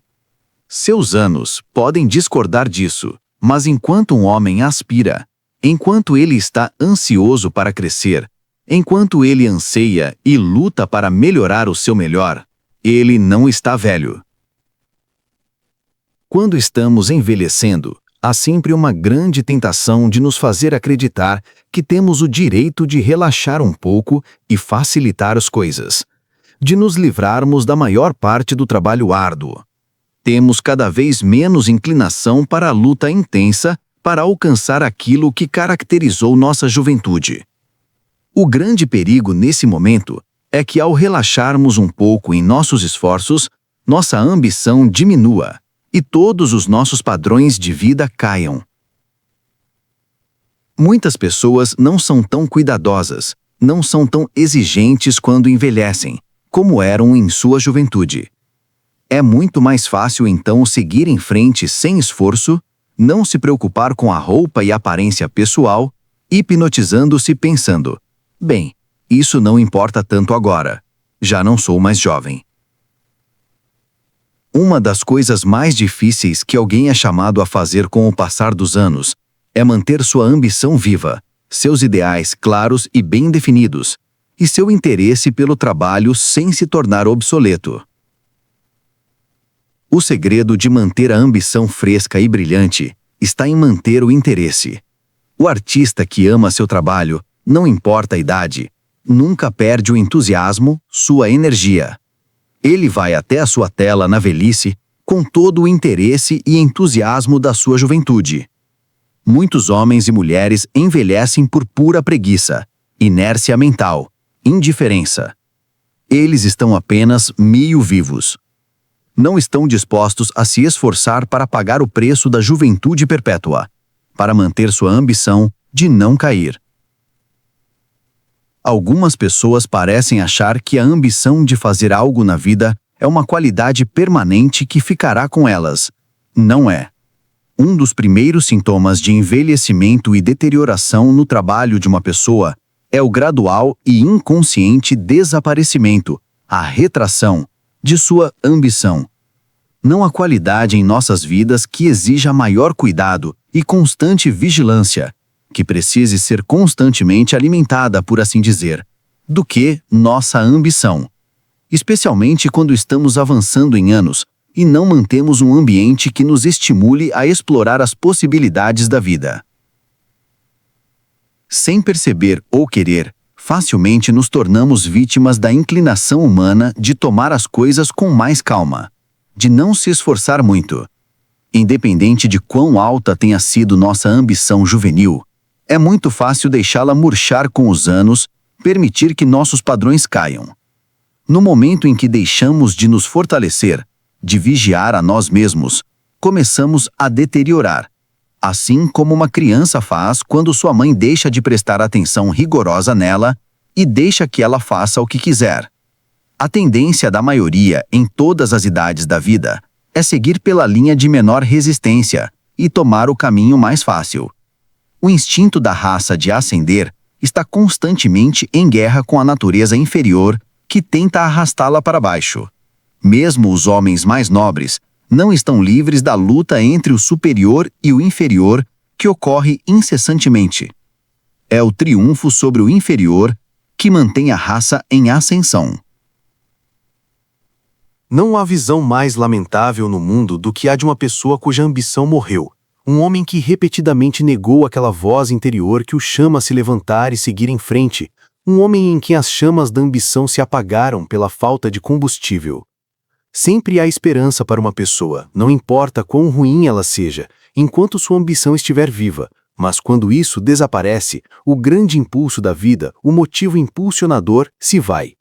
Seus anos podem discordar disso, mas enquanto um homem aspira, Enquanto ele está ansioso para crescer, enquanto ele anseia e luta para melhorar o seu melhor, ele não está velho. Quando estamos envelhecendo, há sempre uma grande tentação de nos fazer acreditar que temos o direito de relaxar um pouco e facilitar as coisas, de nos livrarmos da maior parte do trabalho árduo. Temos cada vez menos inclinação para a luta intensa para alcançar aquilo que caracterizou nossa juventude. O grande perigo nesse momento é que, ao relaxarmos um pouco em nossos esforços, nossa ambição diminua e todos os nossos padrões de vida caiam. Muitas pessoas não são tão cuidadosas, não são tão exigentes quando envelhecem, como eram em sua juventude. É muito mais fácil então seguir em frente sem esforço, não se preocupar com a roupa e aparência pessoal, hipnotizando-se pensando: bem, isso não importa tanto agora, já não sou mais jovem. Uma das coisas mais difíceis que alguém é chamado a fazer com o passar dos anos é manter sua ambição viva, seus ideais claros e bem definidos, e seu interesse pelo trabalho sem se tornar obsoleto. O segredo de manter a ambição fresca e brilhante está em manter o interesse. O artista que ama seu trabalho, não importa a idade, nunca perde o entusiasmo, sua energia. Ele vai até a sua tela na velhice com todo o interesse e entusiasmo da sua juventude. Muitos homens e mulheres envelhecem por pura preguiça, inércia mental, indiferença. Eles estão apenas meio vivos. Não estão dispostos a se esforçar para pagar o preço da juventude perpétua, para manter sua ambição de não cair. Algumas pessoas parecem achar que a ambição de fazer algo na vida é uma qualidade permanente que ficará com elas. Não é. Um dos primeiros sintomas de envelhecimento e deterioração no trabalho de uma pessoa é o gradual e inconsciente desaparecimento, a retração, de sua ambição. Não há qualidade em nossas vidas que exija maior cuidado e constante vigilância, que precise ser constantemente alimentada, por assim dizer, do que nossa ambição, especialmente quando estamos avançando em anos e não mantemos um ambiente que nos estimule a explorar as possibilidades da vida. Sem perceber ou querer, facilmente nos tornamos vítimas da inclinação humana de tomar as coisas com mais calma, de não se esforçar muito. Independente de quão alta tenha sido nossa ambição juvenil, é muito fácil deixá-la murchar com os anos, permitir que nossos padrões caiam. No momento em que deixamos de nos fortalecer, de vigiar a nós mesmos, começamos a deteriorar, assim como uma criança faz quando sua mãe deixa de prestar atenção rigorosa nela e deixa que ela faça o que quiser. A tendência da maioria em todas as idades da vida é seguir pela linha de menor resistência e tomar o caminho mais fácil. O instinto da raça de ascender está constantemente em guerra com a natureza inferior que tenta arrastá-la para baixo. Mesmo os homens mais nobres não estão livres da luta entre o superior e o inferior que ocorre incessantemente. É o triunfo sobre o inferior que mantém a raça em ascensão. Não há visão mais lamentável no mundo do que a de uma pessoa cuja ambição morreu. Um homem que repetidamente negou aquela voz interior que o chama a se levantar e seguir em frente. Um homem em quem as chamas da ambição se apagaram pela falta de combustível. Sempre há esperança para uma pessoa, não importa quão ruim ela seja, enquanto sua ambição estiver viva. Mas quando isso desaparece, o grande impulso da vida, o motivo impulsionador, se vai.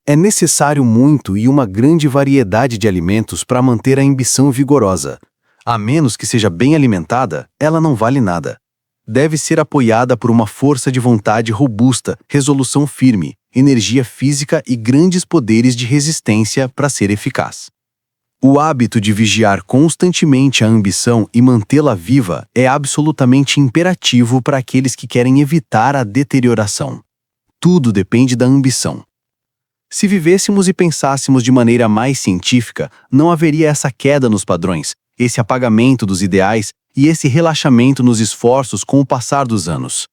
É necessário muito e uma grande variedade de alimentos para manter a ambição vigorosa. A menos que seja bem alimentada, ela não vale nada. Deve ser apoiada por uma força de vontade robusta, resolução firme, energia física e grandes poderes de resistência para ser eficaz. O hábito de vigiar constantemente a ambição e mantê-la viva é absolutamente imperativo para aqueles que querem evitar a deterioração. Tudo depende da ambição. Se vivêssemos e pensássemos de maneira mais científica, não haveria essa queda nos padrões, esse apagamento dos ideais e esse relaxamento nos esforços com o passar dos anos.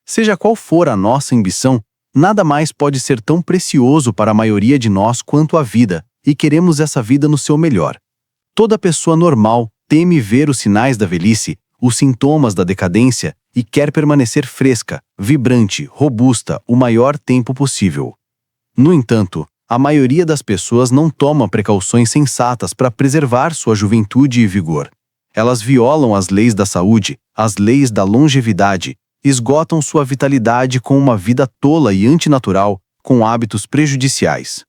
Seja qual for a nossa ambição, nada mais pode ser tão precioso para a maioria de nós quanto a vida, e queremos essa vida no seu melhor. Toda pessoa normal teme ver os sinais da velhice, os sintomas da decadência e quer permanecer fresca, vibrante, robusta o maior tempo possível. No entanto, a maioria das pessoas não toma precauções sensatas para preservar sua juventude e vigor. Elas violam as leis da saúde, as leis da longevidade, esgotam sua vitalidade com uma vida tola e antinatural, com hábitos prejudiciais.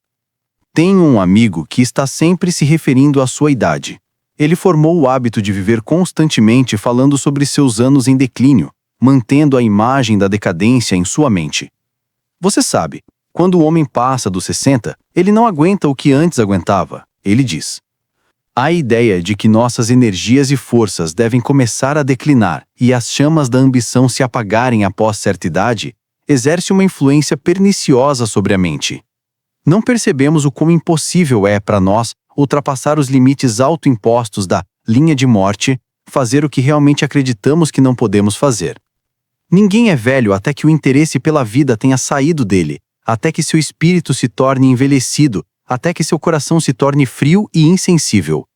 Tenho um amigo que está sempre se referindo à sua idade. Ele formou o hábito de viver constantemente falando sobre seus anos em declínio, mantendo a imagem da decadência em sua mente. Você sabe, quando o homem passa dos 60, ele não aguenta o que antes aguentava, ele diz. A ideia de que nossas energias e forças devem começar a declinar e as chamas da ambição se apagarem após certa idade, exerce uma influência perniciosa sobre a mente. Não percebemos o quão impossível é para nós ultrapassar os limites autoimpostos da linha de morte, fazer o que realmente acreditamos que não podemos fazer. Ninguém é velho até que o interesse pela vida tenha saído dele, até que seu espírito se torne envelhecido, até que seu coração se torne frio e insensível.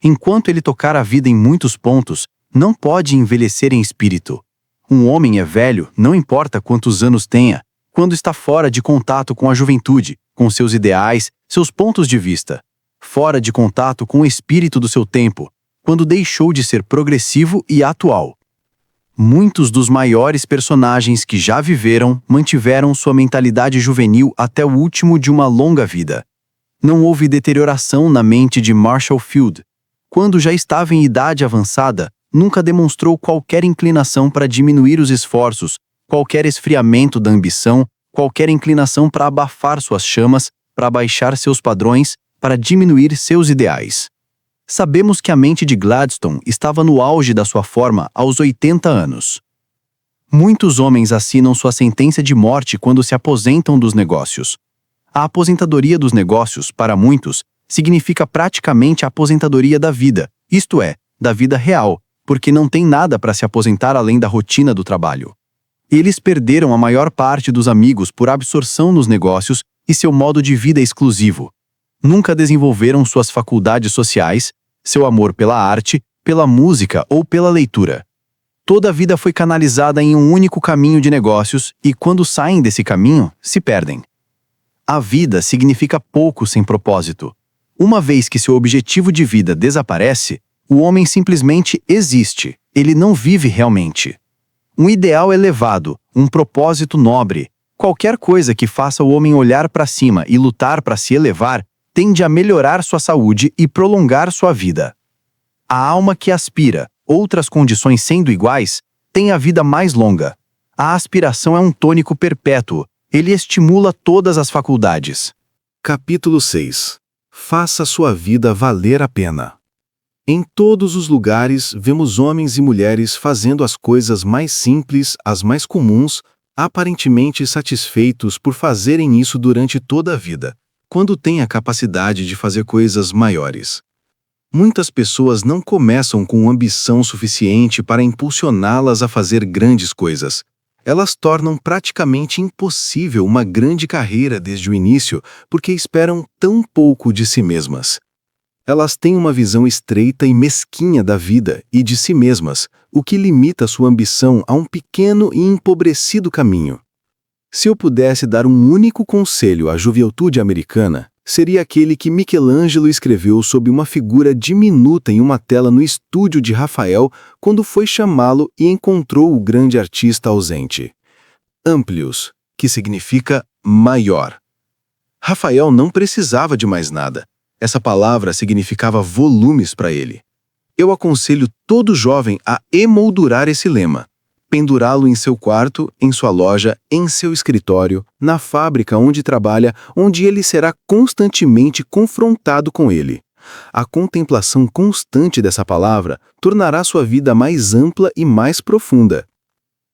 Enquanto ele tocar a vida em muitos pontos, não pode envelhecer em espírito. Um homem é velho, não importa quantos anos tenha, quando está fora de contato com a juventude, com seus ideais, seus pontos de vista. Fora de contato com o espírito do seu tempo, quando deixou de ser progressivo e atual. Muitos dos maiores personagens que já viveram mantiveram sua mentalidade juvenil até o último de uma longa vida. Não houve deterioração na mente de Marshall Field. Quando já estava em idade avançada, nunca demonstrou qualquer inclinação para diminuir os esforços, qualquer esfriamento da ambição, qualquer inclinação para abafar suas chamas, para baixar seus padrões, para diminuir seus ideais. Sabemos que a mente de Gladstone estava no auge da sua forma aos 80 anos. Muitos homens assinam sua sentença de morte quando se aposentam dos negócios. A aposentadoria dos negócios, para muitos, significa praticamente a aposentadoria da vida, isto é, da vida real, porque não tem nada para se aposentar além da rotina do trabalho. Eles perderam a maior parte dos amigos por absorção nos negócios e seu modo de vida exclusivo. Nunca desenvolveram suas faculdades sociais, seu amor pela arte, pela música ou pela leitura. Toda a vida foi canalizada em um único caminho de negócios e, quando saem desse caminho, se perdem. A vida significa pouco sem propósito. Uma vez que seu objetivo de vida desaparece, o homem simplesmente existe, ele não vive realmente. Um ideal elevado, um propósito nobre, qualquer coisa que faça o homem olhar para cima e lutar para se elevar, tende a melhorar sua saúde e prolongar sua vida. A alma que aspira, outras condições sendo iguais, tem a vida mais longa. A aspiração é um tônico perpétuo, ele estimula todas as faculdades. Capítulo 6. Faça sua vida valer a pena. Em todos os lugares, vemos homens e mulheres fazendo as coisas mais simples, as mais comuns, aparentemente satisfeitos por fazerem isso durante toda a vida, quando têm a capacidade de fazer coisas maiores. Muitas pessoas não começam com ambição suficiente para impulsioná-las a fazer grandes coisas. Elas tornam praticamente impossível uma grande carreira desde o início porque esperam tão pouco de si mesmas. Elas têm uma visão estreita e mesquinha da vida e de si mesmas, o que limita sua ambição a um pequeno e empobrecido caminho. Se eu pudesse dar um único conselho à juventude americana, seria aquele que Michelangelo escreveu sob uma figura diminuta em uma tela no estúdio de Rafael quando foi chamá-lo e encontrou o grande artista ausente. Amplius, que significa maior. Rafael não precisava de mais nada. Essa palavra significava volumes para ele. Eu aconselho todo jovem a emoldurar esse lema, pendurá-lo em seu quarto, em sua loja, em seu escritório, na fábrica onde trabalha, onde ele será constantemente confrontado com ele. A contemplação constante dessa palavra tornará sua vida mais ampla e mais profunda.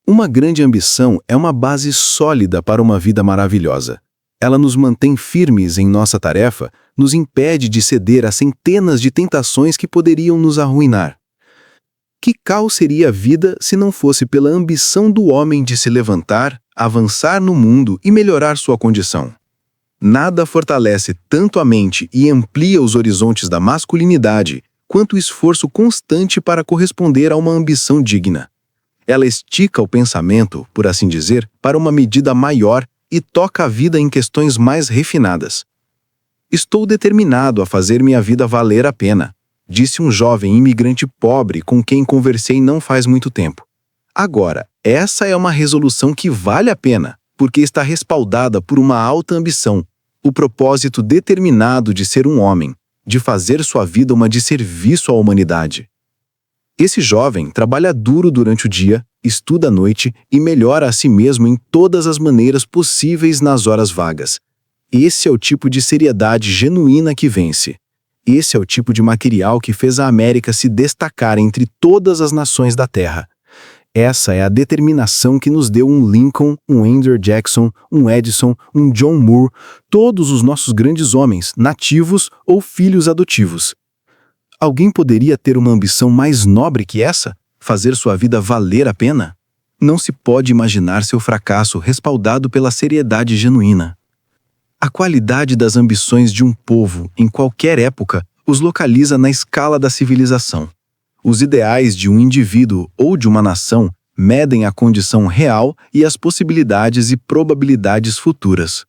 Uma grande ambição é uma base sólida para uma vida maravilhosa. Ela nos mantém firmes em nossa tarefa, nos impede de ceder a centenas de tentações que poderiam nos arruinar. Que caos seria a vida se não fosse pela ambição do homem de se levantar, avançar no mundo e melhorar sua condição? Nada fortalece tanto a mente e amplia os horizontes da masculinidade quanto o esforço constante para corresponder a uma ambição digna. Ela estica o pensamento, por assim dizer, para uma medida maior e toca a vida em questões mais refinadas. Estou determinado a fazer minha vida valer a pena, disse um jovem imigrante pobre com quem conversei não faz muito tempo. Agora, essa é uma resolução que vale a pena, porque está respaldada por uma alta ambição, o propósito determinado de ser um homem, de fazer sua vida uma de serviço à humanidade. Esse jovem trabalha duro durante o dia, estuda à noite e melhora a si mesmo em todas as maneiras possíveis nas horas vagas. Esse é o tipo de seriedade genuína que vence. Esse é o tipo de material que fez a América se destacar entre todas as nações da Terra. Essa é a determinação que nos deu um Lincoln, um Andrew Jackson, um Edison, um John Moore, todos os nossos grandes homens, nativos ou filhos adotivos. Alguém poderia ter uma ambição mais nobre que essa? Fazer sua vida valer a pena? Não se pode imaginar seu fracasso respaldado pela seriedade genuína. A qualidade das ambições de um povo, em qualquer época, os localiza na escala da civilização. Os ideais de um indivíduo ou de uma nação medem a condição real e as possibilidades e probabilidades futuras.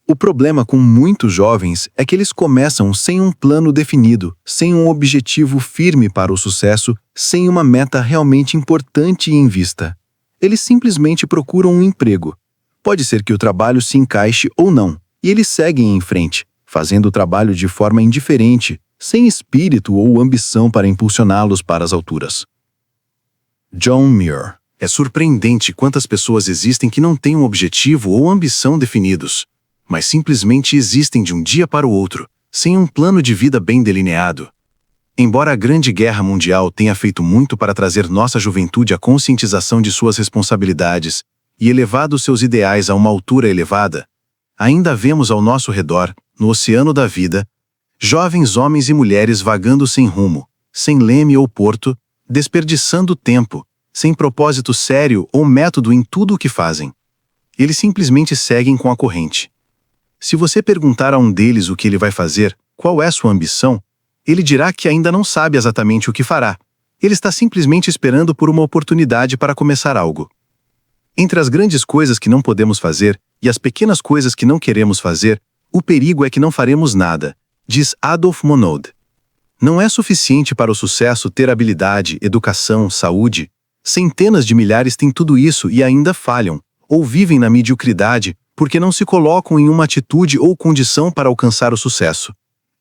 O problema com muitos jovens é que eles começam sem um plano definido, sem um objetivo firme para o sucesso, sem uma meta realmente importante em vista. Eles simplesmente procuram um emprego. Pode ser que o trabalho se encaixe ou não, e eles seguem em frente, fazendo o trabalho de forma indiferente, sem espírito ou ambição para impulsioná-los para as alturas. John Muir. É surpreendente quantas pessoas existem que não têm um objetivo ou ambição definidos, mas simplesmente existem de um dia para o outro, sem um plano de vida bem delineado. Embora a Grande Guerra Mundial tenha feito muito para trazer nossa juventude à conscientização de suas responsabilidades e elevado seus ideais a uma altura elevada, ainda vemos ao nosso redor, no oceano da vida, jovens homens e mulheres vagando sem rumo, sem leme ou porto, desperdiçando tempo, sem propósito sério ou método em tudo o que fazem. Eles simplesmente seguem com a corrente. Se você perguntar a um deles o que ele vai fazer, qual é sua ambição, ele dirá que ainda não sabe exatamente o que fará. Ele está simplesmente esperando por uma oportunidade para começar algo. Entre as grandes coisas que não podemos fazer e as pequenas coisas que não queremos fazer, o perigo é que não faremos nada, diz Adolf Monod. Não é suficiente para o sucesso ter habilidade, educação, saúde. Centenas de milhares têm tudo isso e ainda falham, ou vivem na mediocridade porque não se colocam em uma atitude ou condição para alcançar o sucesso.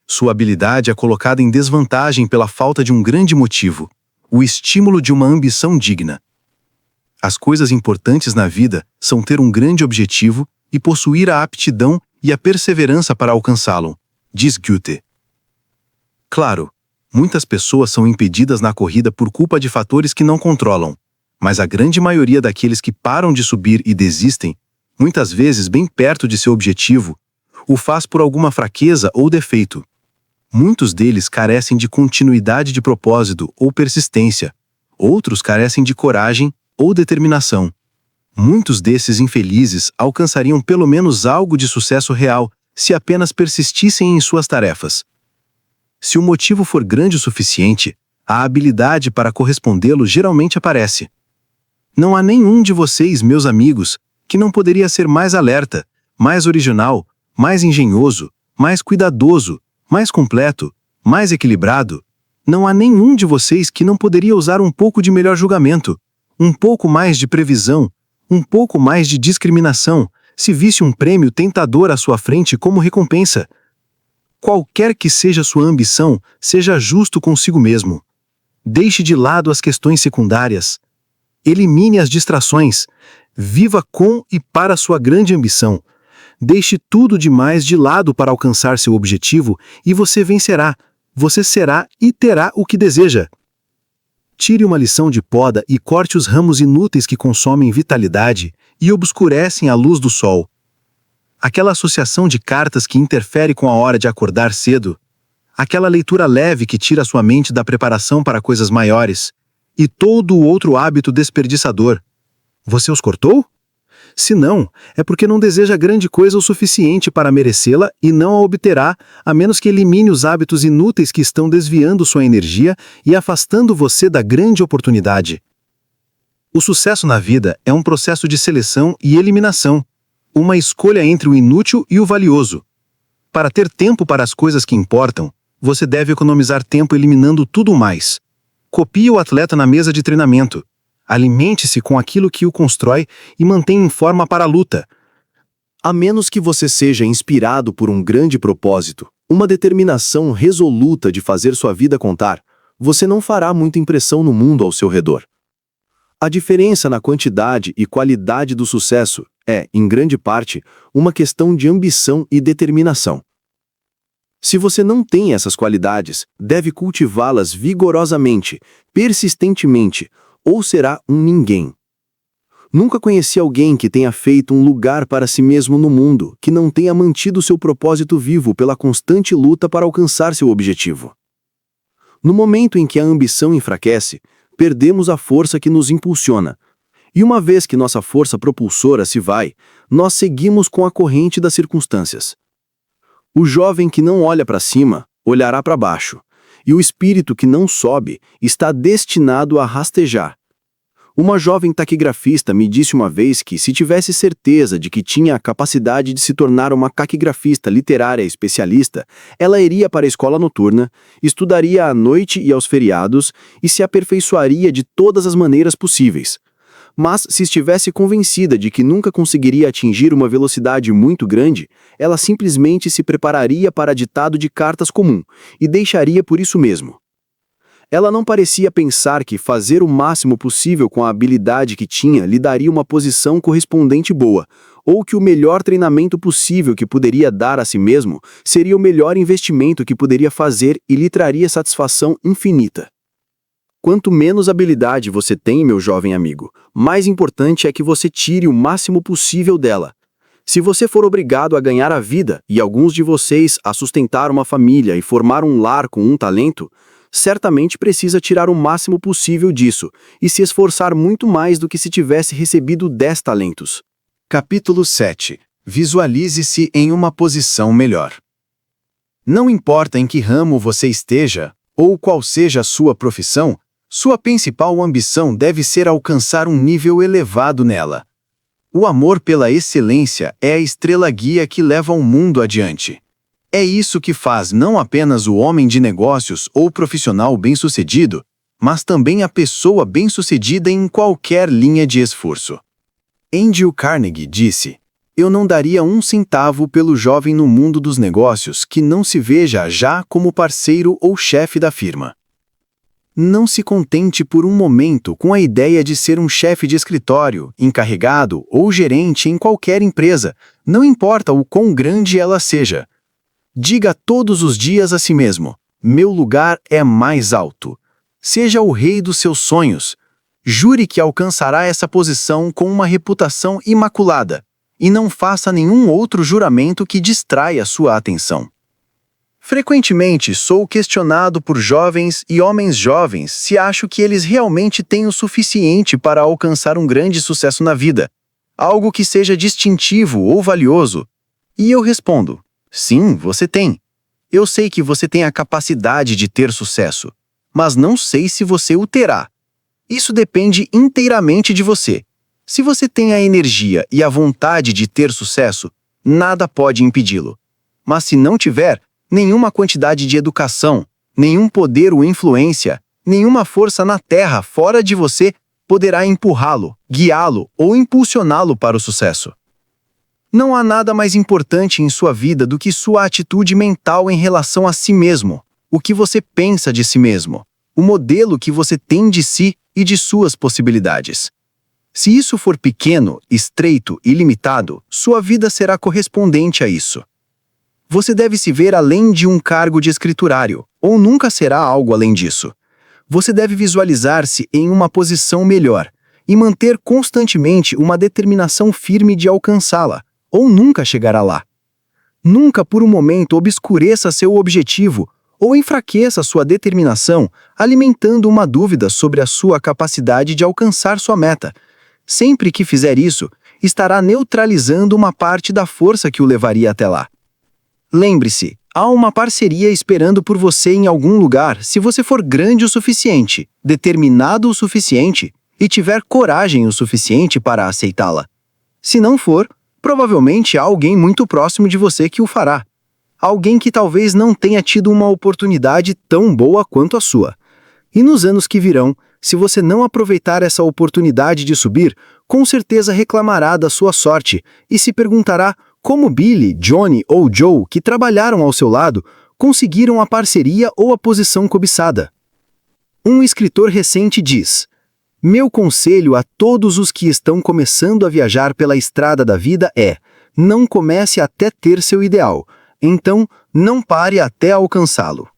Sua habilidade é colocada em desvantagem pela falta de um grande motivo, o estímulo de uma ambição digna. As coisas importantes na vida são ter um grande objetivo e possuir a aptidão e a perseverança para alcançá-lo, diz Goethe. Claro, muitas pessoas são impedidas na corrida por culpa de fatores que não controlam, mas a grande maioria daqueles que param de subir e desistem, muitas vezes bem perto de seu objetivo, o faz por alguma fraqueza ou defeito. Muitos deles carecem de continuidade de propósito ou persistência, outros carecem de coragem ou determinação. Muitos desses infelizes alcançariam pelo menos algo de sucesso real se apenas persistissem em suas tarefas. Se o motivo for grande o suficiente, a habilidade para correspondê-lo geralmente aparece. Não há nenhum de vocês, meus amigos, que não poderia ser mais alerta, mais original, mais engenhoso, mais cuidadoso, mais completo, mais equilibrado. Não há nenhum de vocês que não poderia usar um pouco de melhor julgamento, um pouco mais de previsão, um pouco mais de discriminação, se visse um prêmio tentador à sua frente como recompensa. Qualquer que seja sua ambição, seja justo consigo mesmo. Deixe de lado as questões secundárias. Elimine as distrações. Viva com e para sua grande ambição. Deixe tudo demais de lado para alcançar seu objetivo e você vencerá. Você será e terá o que deseja. Tire uma lição de poda e corte os ramos inúteis que consomem vitalidade e obscurecem a luz do sol. Aquela associação de cartas que interfere com a hora de acordar cedo. Aquela leitura leve que tira sua mente da preparação para coisas maiores. e todo o outro hábito desperdiçador. Você os cortou? Se não, é porque não deseja grande coisa o suficiente para merecê-la e não a obterá, a menos que elimine os hábitos inúteis que estão desviando sua energia e afastando você da grande oportunidade. O sucesso na vida é um processo de seleção e eliminação, uma escolha entre o inútil e o valioso. Para ter tempo para as coisas que importam, você deve economizar tempo eliminando tudo mais. Copie o atleta na mesa de treinamento. Alimente-se com aquilo que o constrói e mantenha em forma para a luta. A menos que você seja inspirado por um grande propósito, uma determinação resoluta de fazer sua vida contar, você não fará muita impressão no mundo ao seu redor. A diferença na quantidade e qualidade do sucesso é, em grande parte, uma questão de ambição e determinação. Se você não tem essas qualidades, deve cultivá-las vigorosamente, persistentemente, ou será um ninguém. Nunca conheci alguém que tenha feito um lugar para si mesmo no mundo, que não tenha mantido seu propósito vivo pela constante luta para alcançar seu objetivo. No momento em que a ambição enfraquece, perdemos a força que nos impulsiona. E uma vez que nossa força propulsora se vai, nós seguimos com a corrente das circunstâncias. O jovem que não olha para cima, olhará para baixo, e o espírito que não sobe está destinado a rastejar. Uma jovem taquigrafista me disse uma vez que, se tivesse certeza de que tinha a capacidade de se tornar uma taquigrafista literária especialista, ela iria para a escola noturna, estudaria à noite e aos feriados e se aperfeiçoaria de todas as maneiras possíveis. Mas, se estivesse convencida de que nunca conseguiria atingir uma velocidade muito grande, ela simplesmente se prepararia para ditado de cartas comum e deixaria por isso mesmo. Ela não parecia pensar que fazer o máximo possível com a habilidade que tinha lhe daria uma posição correspondente boa, ou que o melhor treinamento possível que poderia dar a si mesmo seria o melhor investimento que poderia fazer e lhe traria satisfação infinita. Quanto menos habilidade você tem, meu jovem amigo, mais importante é que você tire o máximo possível dela. Se você for obrigado a ganhar a vida, e alguns de vocês a sustentar uma família e formar um lar com um talento, certamente precisa tirar o máximo possível disso e se esforçar muito mais do que se tivesse recebido 10 talentos. Capítulo 7. Visualize-se em uma posição melhor. Não importa em que ramo você esteja, ou qual seja a sua profissão, sua principal ambição deve ser alcançar um nível elevado nela. O amor pela excelência é a estrela guia que leva o mundo adiante. É isso que faz não apenas o homem de negócios ou profissional bem-sucedido, mas também a pessoa bem-sucedida em qualquer linha de esforço. Andrew Carnegie disse: "Eu não daria um centavo pelo jovem no mundo dos negócios que não se veja já como parceiro ou chefe da firma." Não se contente por um momento com a ideia de ser um chefe de escritório, encarregado ou gerente em qualquer empresa, não importa o quão grande ela seja. Diga todos os dias a si mesmo: meu lugar é mais alto. Seja o rei dos seus sonhos. Jure que alcançará essa posição com uma reputação imaculada, e não faça nenhum outro juramento que distraia sua atenção. Frequentemente sou questionado por jovens e homens jovens se acho que eles realmente têm o suficiente para alcançar um grande sucesso na vida, algo que seja distintivo ou valioso. E eu respondo: sim, você tem. Eu sei que você tem a capacidade de ter sucesso, mas não sei se você o terá. Isso depende inteiramente de você. Se você tem a energia e a vontade de ter sucesso, nada pode impedi-lo. Mas se não tiver, nenhuma quantidade de educação, nenhum poder ou influência, nenhuma força na terra fora de você poderá empurrá-lo, guiá-lo ou impulsioná-lo para o sucesso. Não há nada mais importante em sua vida do que sua atitude mental em relação a si mesmo, o que você pensa de si mesmo, o modelo que você tem de si e de suas possibilidades. Se isso for pequeno, estreito e limitado, sua vida será correspondente a isso. Você deve se ver além de um cargo de escriturário, ou nunca será algo além disso. Você deve visualizar-se em uma posição melhor e manter constantemente uma determinação firme de alcançá-la, ou nunca chegará lá. Nunca por um momento obscureça seu objetivo ou enfraqueça sua determinação, alimentando uma dúvida sobre a sua capacidade de alcançar sua meta. Sempre que fizer isso, estará neutralizando uma parte da força que o levaria até lá. Lembre-se, há uma parceria esperando por você em algum lugar se você for grande o suficiente, determinado o suficiente e tiver coragem o suficiente para aceitá-la. Se não for, provavelmente há alguém muito próximo de você que o fará. Alguém que talvez não tenha tido uma oportunidade tão boa quanto a sua. E nos anos que virão, se você não aproveitar essa oportunidade de subir, com certeza reclamará da sua sorte e se perguntará como Billy, Johnny ou Joe, que trabalharam ao seu lado, conseguiram a parceria ou a posição cobiçada. Um escritor recente diz: "Meu conselho a todos os que estão começando a viajar pela estrada da vida é: não comece até ter seu ideal, então não pare até alcançá-lo."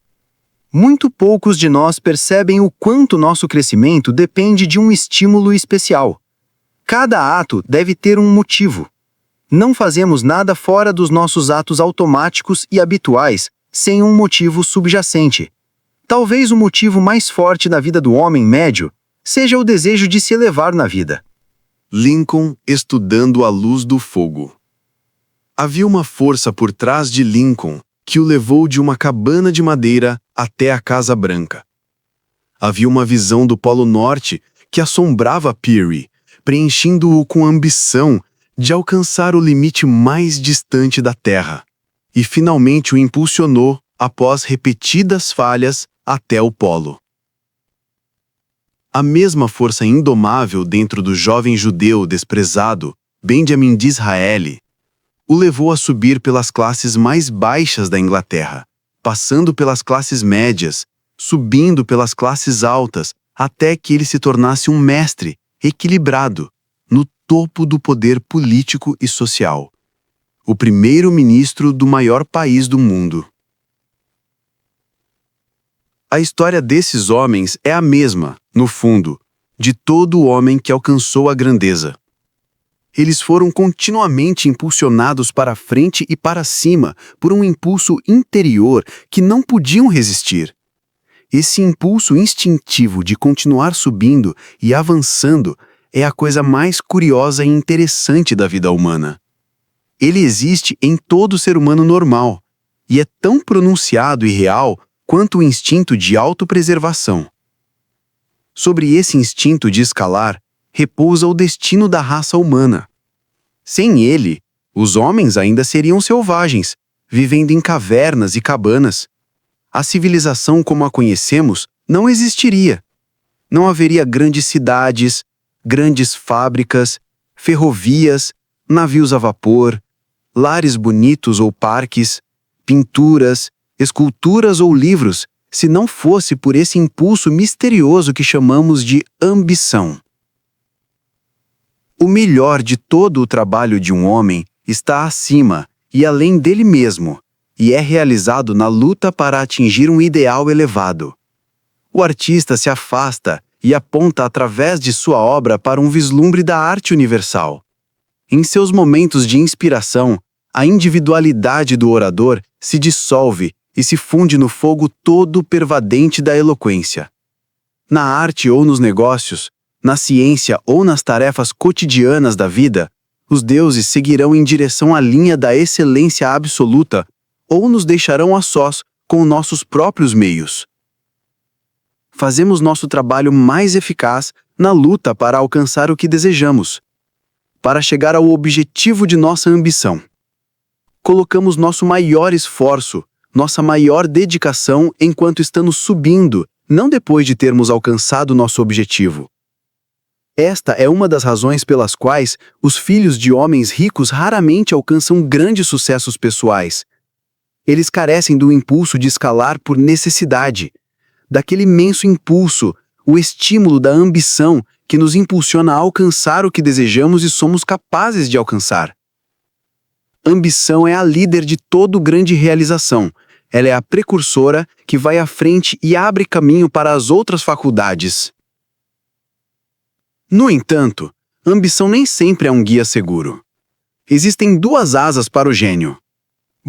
Muito poucos de nós percebem o quanto nosso crescimento depende de um estímulo especial. Cada ato deve ter um motivo. Não fazemos nada fora dos nossos atos automáticos e habituais sem um motivo subjacente. Talvez o motivo mais forte da vida do homem médio seja o desejo de se elevar na vida. Lincoln estudando a luz do fogo. Havia uma força por trás de Lincoln que o levou de uma cabana de madeira até a Casa Branca. Havia uma visão do Polo Norte que assombrava Peary, preenchendo-o com ambição de alcançar o limite mais distante da Terra, e finalmente o impulsionou, após repetidas falhas, até o Polo. A mesma força indomável dentro do jovem judeu desprezado, Benjamin Disraeli, o levou a subir pelas classes mais baixas da Inglaterra, passando pelas classes médias, subindo pelas classes altas, até que ele se tornasse um mestre, equilibrado, no topo do poder político e social. O primeiro-ministro do maior país do mundo. A história desses homens é a mesma, no fundo, de todo homem que alcançou a grandeza. Eles foram continuamente impulsionados para frente e para cima por um impulso interior que não podiam resistir. Esse impulso instintivo de continuar subindo e avançando é a coisa mais curiosa e interessante da vida humana. Ele existe em todo ser humano normal e é tão pronunciado e real quanto o instinto de autopreservação. Sobre esse instinto de escalar repousa o destino da raça humana. Sem ele, os homens ainda seriam selvagens, vivendo em cavernas e cabanas. A civilização como a conhecemos não existiria. Não haveria grandes cidades, grandes fábricas, ferrovias, navios a vapor, lares bonitos ou parques, pinturas, esculturas ou livros, se não fosse por esse impulso misterioso que chamamos de ambição. O melhor de todo o trabalho de um homem está acima e além dele mesmo, e é realizado na luta para atingir um ideal elevado. O artista se afasta e aponta através de sua obra para um vislumbre da arte universal. Em seus momentos de inspiração, a individualidade do orador se dissolve e se funde no fogo todo pervadente da eloquência. Na arte ou nos negócios, na ciência ou nas tarefas cotidianas da vida, os deuses seguirão em direção à linha da excelência absoluta ou nos deixarão a sós com nossos próprios meios. Fazemos nosso trabalho mais eficaz na luta para alcançar o que desejamos, para chegar ao objetivo de nossa ambição. Colocamos nosso maior esforço, nossa maior dedicação enquanto estamos subindo, não depois de termos alcançado nosso objetivo. Esta é uma das razões pelas quais os filhos de homens ricos raramente alcançam grandes sucessos pessoais. Eles carecem do impulso de escalar por necessidade, daquele imenso impulso, o estímulo da ambição que nos impulsiona a alcançar o que desejamos e somos capazes de alcançar. Ambição é a líder de toda grande realização. Ela é a precursora que vai à frente e abre caminho para as outras faculdades. No entanto, ambição nem sempre é um guia seguro. Existem duas asas para o gênio.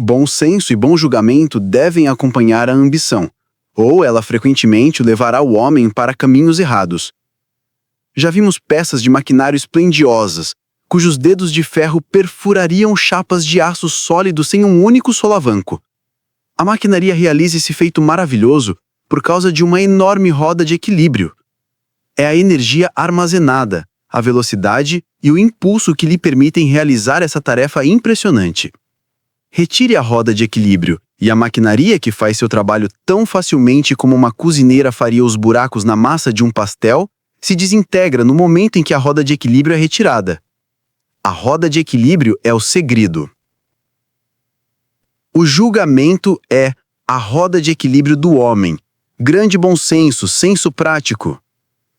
Bom senso e bom julgamento devem acompanhar a ambição, ou ela frequentemente levará o homem para caminhos errados. Já vimos peças de maquinário esplendidosas, cujos dedos de ferro perfurariam chapas de aço sólido sem um único solavanco. A maquinaria realiza esse feito maravilhoso por causa de uma enorme roda de equilíbrio. É a energia armazenada, a velocidade e o impulso que lhe permitem realizar essa tarefa impressionante. Retire a roda de equilíbrio, e a maquinaria que faz seu trabalho tão facilmente como uma cozinheira faria os buracos na massa de um pastel, se desintegra no momento em que a roda de equilíbrio é retirada. A roda de equilíbrio é o segredo. O julgamento é a roda de equilíbrio do homem. Grande bom senso, senso prático.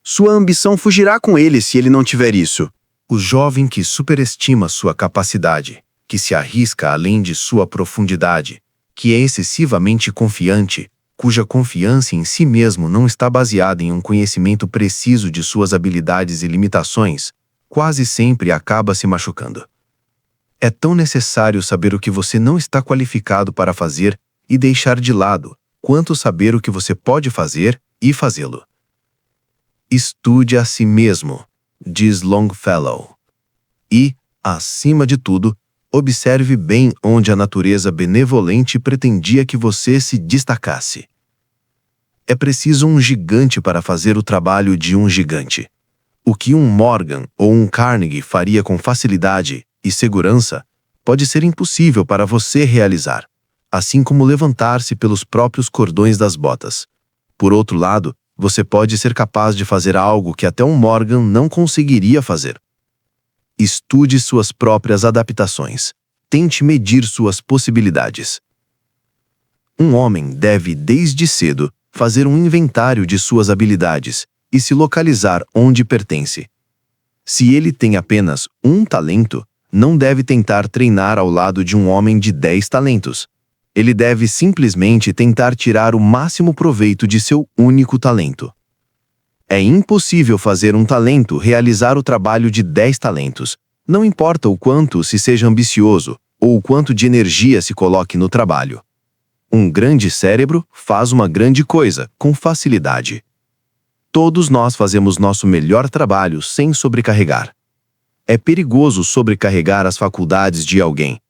Sua ambição fugirá com ele se ele não tiver isso. O jovem que superestima sua capacidade, que se arrisca além de sua profundidade, que é excessivamente confiante, cuja confiança em si mesmo não está baseada em um conhecimento preciso de suas habilidades e limitações, quase sempre acaba se machucando. É tão necessário saber o que você não está qualificado para fazer e deixar de lado, quanto saber o que você pode fazer e fazê-lo. Estude a si mesmo, diz Longfellow. E, acima de tudo, observe bem onde a natureza benevolente pretendia que você se destacasse. É preciso um gigante para fazer o trabalho de um gigante. O que um Morgan ou um Carnegie faria com facilidade e segurança pode ser impossível para você realizar, assim como levantar-se pelos próprios cordões das botas. Por outro lado, você pode ser capaz de fazer algo que até um Morgan não conseguiria fazer. Estude suas próprias adaptações. Tente medir suas possibilidades. Um homem deve, desde cedo, fazer um inventário de suas habilidades e se localizar onde pertence. Se ele tem apenas um talento, não deve tentar treinar ao lado de um homem de 10 talentos. Ele deve simplesmente tentar tirar o máximo proveito de seu único talento. É impossível fazer um talento realizar o trabalho de 10 talentos, não importa o quanto se seja ambicioso ou o quanto de energia se coloque no trabalho. Um grande cérebro faz uma grande coisa com facilidade. Todos nós fazemos nosso melhor trabalho sem sobrecarregar. É perigoso sobrecarregar as faculdades de alguém.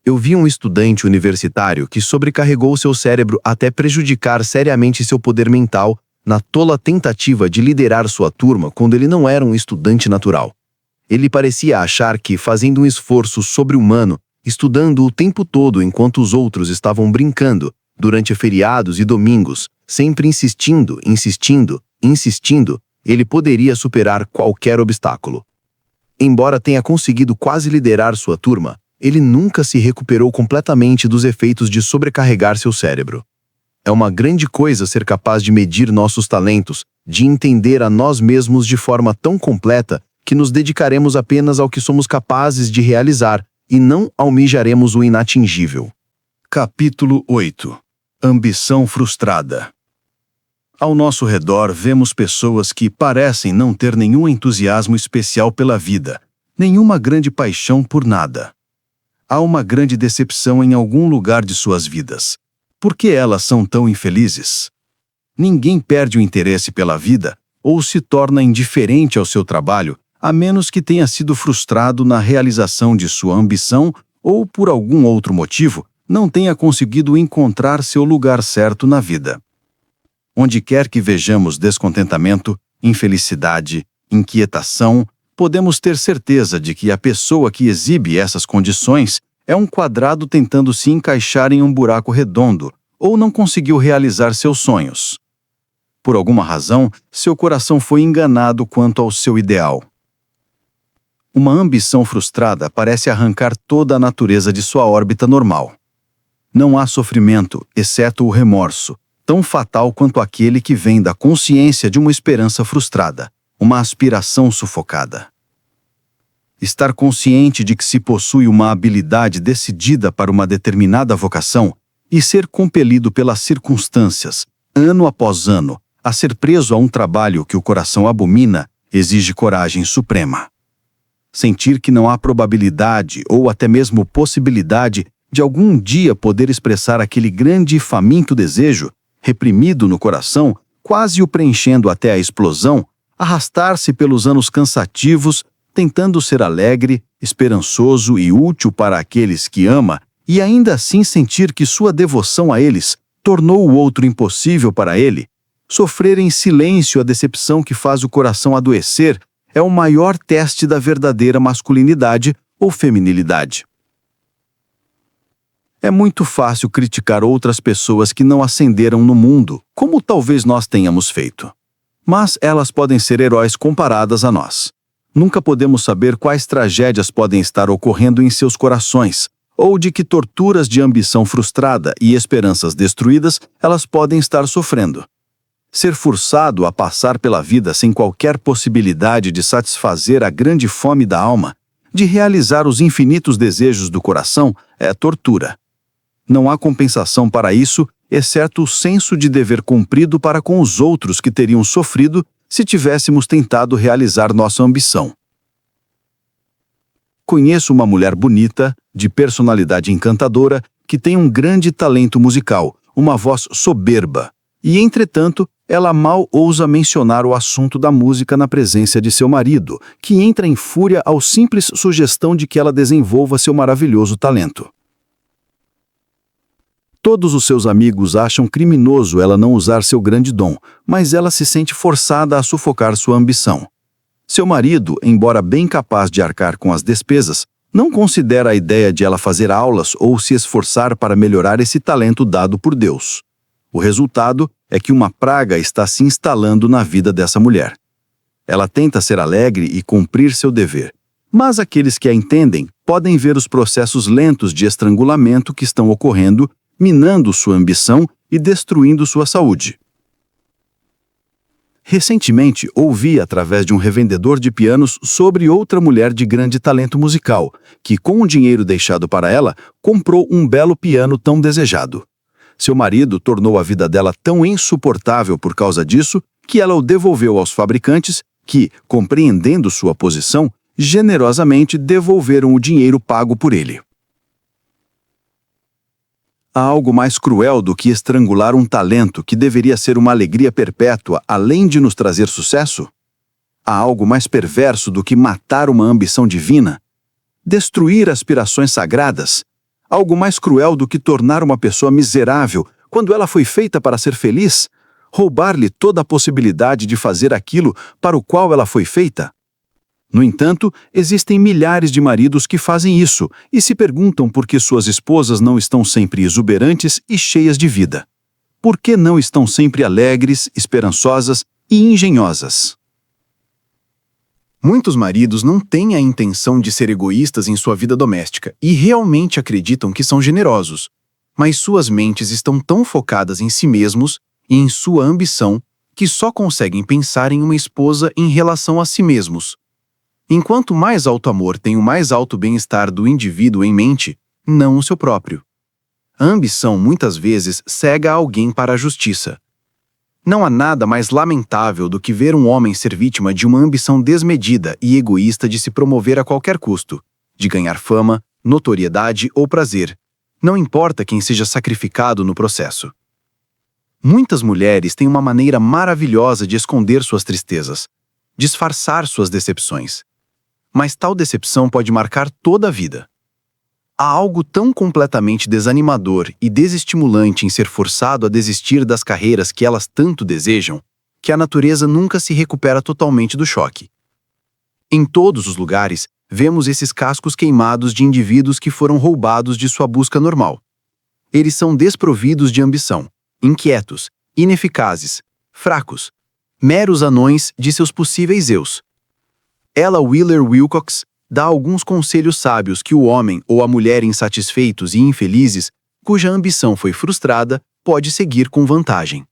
Eu vi um estudante universitário que sobrecarregou seu cérebro até prejudicar seriamente seu poder mental na tola tentativa de liderar sua turma quando ele não era um estudante natural. Ele parecia achar que, fazendo um esforço sobre-humano, estudando o tempo todo enquanto os outros estavam brincando, durante feriados e domingos, sempre insistindo, ele poderia superar qualquer obstáculo. Embora tenha conseguido quase liderar sua turma, ele nunca se recuperou completamente dos efeitos de sobrecarregar seu cérebro. É uma grande coisa ser capaz de medir nossos talentos, de entender a nós mesmos de forma tão completa que nos dedicaremos apenas ao que somos capazes de realizar e não almejaremos o inatingível. Capítulo 8. Ambição frustrada. Ao nosso redor vemos pessoas que parecem não ter nenhum entusiasmo especial pela vida, nenhuma grande paixão por nada. Há uma grande decepção em algum lugar de suas vidas. Por que elas são tão infelizes? Ninguém perde o interesse pela vida ou se torna indiferente ao seu trabalho, a menos que tenha sido frustrado na realização de sua ambição ou, por algum outro motivo, não tenha conseguido encontrar seu lugar certo na vida. Onde quer que vejamos descontentamento, infelicidade, inquietação, podemos ter certeza de que a pessoa que exibe essas condições é um quadrado tentando se encaixar em um buraco redondo ou não conseguiu realizar seus sonhos. Por alguma razão, seu coração foi enganado quanto ao seu ideal. Uma ambição frustrada parece arrancar toda a natureza de sua órbita normal. Não há sofrimento, exceto o remorso, tão fatal quanto aquele que vem da consciência de uma esperança frustrada, uma aspiração sufocada. Estar consciente de que se possui uma habilidade decidida para uma determinada vocação e ser compelido pelas circunstâncias, ano após ano, a ser preso a um trabalho que o coração abomina, exige coragem suprema. Sentir que não há probabilidade ou até mesmo possibilidade de algum dia poder expressar aquele grande e faminto desejo, reprimido no coração, quase o preenchendo até a explosão, arrastar-se pelos anos cansativos, tentando ser alegre, esperançoso e útil para aqueles que ama, e ainda assim sentir que sua devoção a eles tornou o outro impossível para ele, sofrer em silêncio a decepção que faz o coração adoecer, é o maior teste da verdadeira masculinidade ou feminilidade. É muito fácil criticar outras pessoas que não ascenderam no mundo, como talvez nós tenhamos feito. Mas elas podem ser heróis comparadas a nós. Nunca podemos saber quais tragédias podem estar ocorrendo em seus corações, ou de que torturas de ambição frustrada e esperanças destruídas elas podem estar sofrendo. Ser forçado a passar pela vida sem qualquer possibilidade de satisfazer a grande fome da alma, de realizar os infinitos desejos do coração, é tortura. Não há compensação para isso, exceto o senso de dever cumprido para com os outros que teriam sofrido se tivéssemos tentado realizar nossa ambição. Conheço uma mulher bonita, de personalidade encantadora, que tem um grande talento musical, uma voz soberba, e, entretanto, ela mal ousa mencionar o assunto da música na presença de seu marido, que entra em fúria ao simples sugestão de que ela desenvolva seu maravilhoso talento. Todos os seus amigos acham criminoso ela não usar seu grande dom, mas ela se sente forçada a sufocar sua ambição. Seu marido, embora bem capaz de arcar com as despesas, não considera a ideia de ela fazer aulas ou se esforçar para melhorar esse talento dado por Deus. O resultado é que uma praga está se instalando na vida dessa mulher. Ela tenta ser alegre e cumprir seu dever, mas aqueles que a entendem podem ver os processos lentos de estrangulamento que estão ocorrendo, minando sua ambição e destruindo sua saúde. Recentemente, ouvi através de um revendedor de pianos sobre outra mulher de grande talento musical, que, com o dinheiro deixado para ela, comprou um belo piano tão desejado. Seu marido tornou a vida dela tão insuportável por causa disso, que ela o devolveu aos fabricantes, que, compreendendo sua posição, generosamente devolveram o dinheiro pago por ele. Há algo mais cruel do que estrangular um talento que deveria ser uma alegria perpétua, além de nos trazer sucesso? Há algo mais perverso do que matar uma ambição divina? Destruir aspirações sagradas? Algo mais cruel do que tornar uma pessoa miserável quando ela foi feita para ser feliz? Roubar-lhe toda a possibilidade de fazer aquilo para o qual ela foi feita? No entanto, existem milhares de maridos que fazem isso e se perguntam por que suas esposas não estão sempre exuberantes e cheias de vida. Por que não estão sempre alegres, esperançosas e engenhosas? Muitos maridos não têm a intenção de ser egoístas em sua vida doméstica e realmente acreditam que são generosos, mas suas mentes estão tão focadas em si mesmos e em sua ambição que só conseguem pensar em uma esposa em relação a si mesmos. Enquanto mais alto amor tem o mais alto bem-estar do indivíduo em mente, não o seu próprio. A ambição muitas vezes cega alguém para a justiça. Não há nada mais lamentável do que ver um homem ser vítima de uma ambição desmedida e egoísta de se promover a qualquer custo, de ganhar fama, notoriedade ou prazer, não importa quem seja sacrificado no processo. Muitas mulheres têm uma maneira maravilhosa de esconder suas tristezas, disfarçar suas decepções. Mas tal decepção pode marcar toda a vida. Há algo tão completamente desanimador e desestimulante em ser forçado a desistir das carreiras que elas tanto desejam, que a natureza nunca se recupera totalmente do choque. Em todos os lugares, vemos esses cascos queimados de indivíduos que foram roubados de sua busca normal. Eles são desprovidos de ambição, inquietos, ineficazes, fracos, meros anões de seus possíveis eus. Ella Wheeler Wilcox dá alguns conselhos sábios que o homem ou a mulher insatisfeitos e infelizes, cuja ambição foi frustrada, pode seguir com vantagem.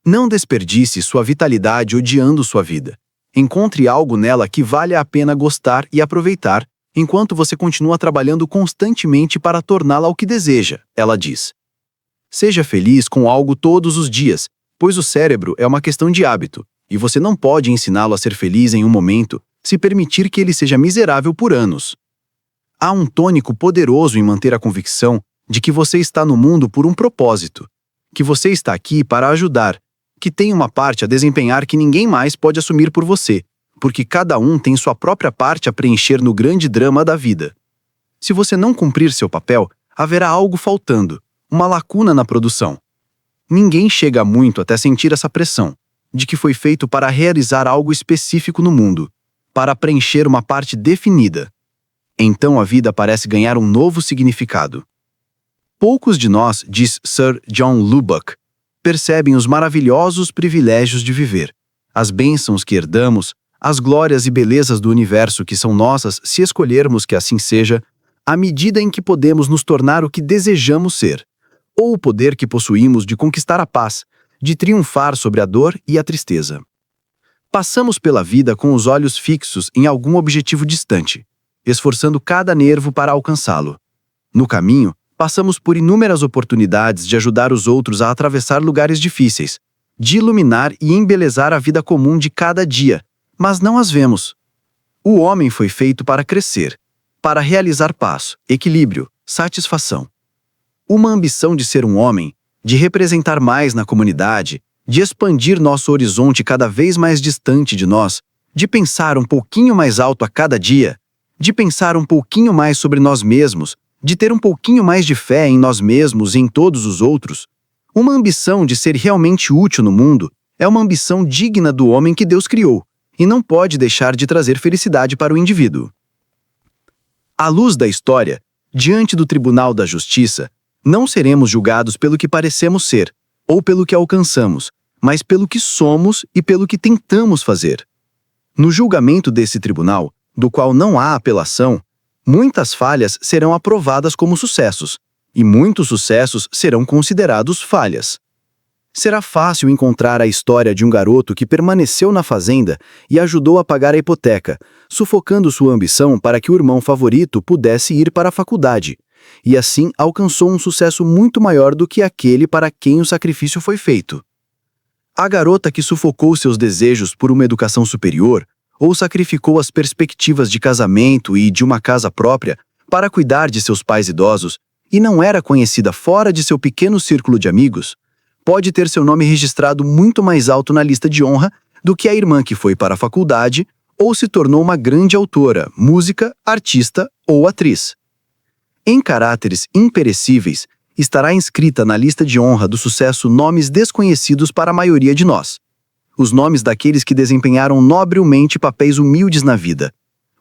Não desperdice sua vitalidade odiando sua vida. Encontre algo nela que valha a pena gostar e aproveitar, enquanto você continua trabalhando constantemente para torná-la o que deseja, ela diz. Seja feliz com algo todos os dias, pois o cérebro é uma questão de hábito, e você não pode ensiná-lo a ser feliz em um momento, se permitir que ele seja miserável por anos. Há um tônico poderoso em manter a convicção de que você está no mundo por um propósito, que você está aqui para ajudar, que tem uma parte a desempenhar que ninguém mais pode assumir por você, porque cada um tem sua própria parte a preencher no grande drama da vida. Se você não cumprir seu papel, haverá algo faltando, uma lacuna na produção. Ninguém chega muito até sentir essa pressão, de que foi feito para realizar algo específico no mundo, para preencher uma parte definida. Então a vida parece ganhar um novo significado. Poucos de nós, diz Sir John Lubbock, percebem os maravilhosos privilégios de viver, as bênçãos que herdamos, as glórias e belezas do universo que são nossas se escolhermos que assim seja, à medida em que podemos nos tornar o que desejamos ser, ou o poder que possuímos de conquistar a paz, de triunfar sobre a dor e a tristeza. Passamos pela vida com os olhos fixos em algum objetivo distante, esforçando cada nervo para alcançá-lo. No caminho, passamos por inúmeras oportunidades de ajudar os outros a atravessar lugares difíceis, de iluminar e embelezar a vida comum de cada dia, mas não as vemos. O homem foi feito para crescer, para realizar paz, equilíbrio, satisfação. Uma ambição de ser um homem, de representar mais na comunidade, de expandir nosso horizonte cada vez mais distante de nós, de pensar um pouquinho mais alto a cada dia, de pensar um pouquinho mais sobre nós mesmos, de ter um pouquinho mais de fé em nós mesmos e em todos os outros. Uma ambição de ser realmente útil no mundo é uma ambição digna do homem que Deus criou, e não pode deixar de trazer felicidade para o indivíduo. À luz da história, diante do Tribunal da Justiça, não seremos julgados pelo que parecemos ser, ou pelo que alcançamos, mas pelo que somos e pelo que tentamos fazer. No julgamento desse tribunal, do qual não há apelação, muitas falhas serão aprovadas como sucessos, e muitos sucessos serão considerados falhas. Será fácil encontrar a história de um garoto que permaneceu na fazenda e ajudou a pagar a hipoteca, sufocando sua ambição para que o irmão favorito pudesse ir para a faculdade, e assim alcançou um sucesso muito maior do que aquele para quem o sacrifício foi feito. A garota que sufocou seus desejos por uma educação superior, ou sacrificou as perspectivas de casamento e de uma casa própria para cuidar de seus pais idosos, e não era conhecida fora de seu pequeno círculo de amigos, pode ter seu nome registrado muito mais alto na lista de honra do que a irmã que foi para a faculdade ou se tornou uma grande autora, música, artista ou atriz. Em caráteres imperecíveis, estará inscrita na lista de honra do sucesso nomes desconhecidos para a maioria de nós. Os nomes daqueles que desempenharam nobremente papéis humildes na vida,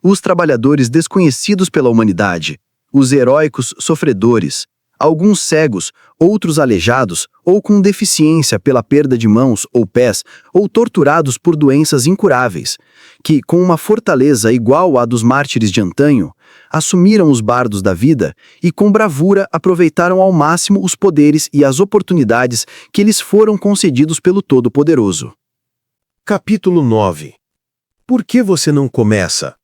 os trabalhadores desconhecidos pela humanidade, os heróicos sofredores, alguns cegos, outros aleijados ou com deficiência pela perda de mãos ou pés, ou torturados por doenças incuráveis, que, com uma fortaleza igual à dos mártires de antanho, assumiram os bardos da vida e com bravura aproveitaram ao máximo os poderes e as oportunidades que lhes foram concedidos pelo Todo-Poderoso. Capítulo 9. Por que você não começa?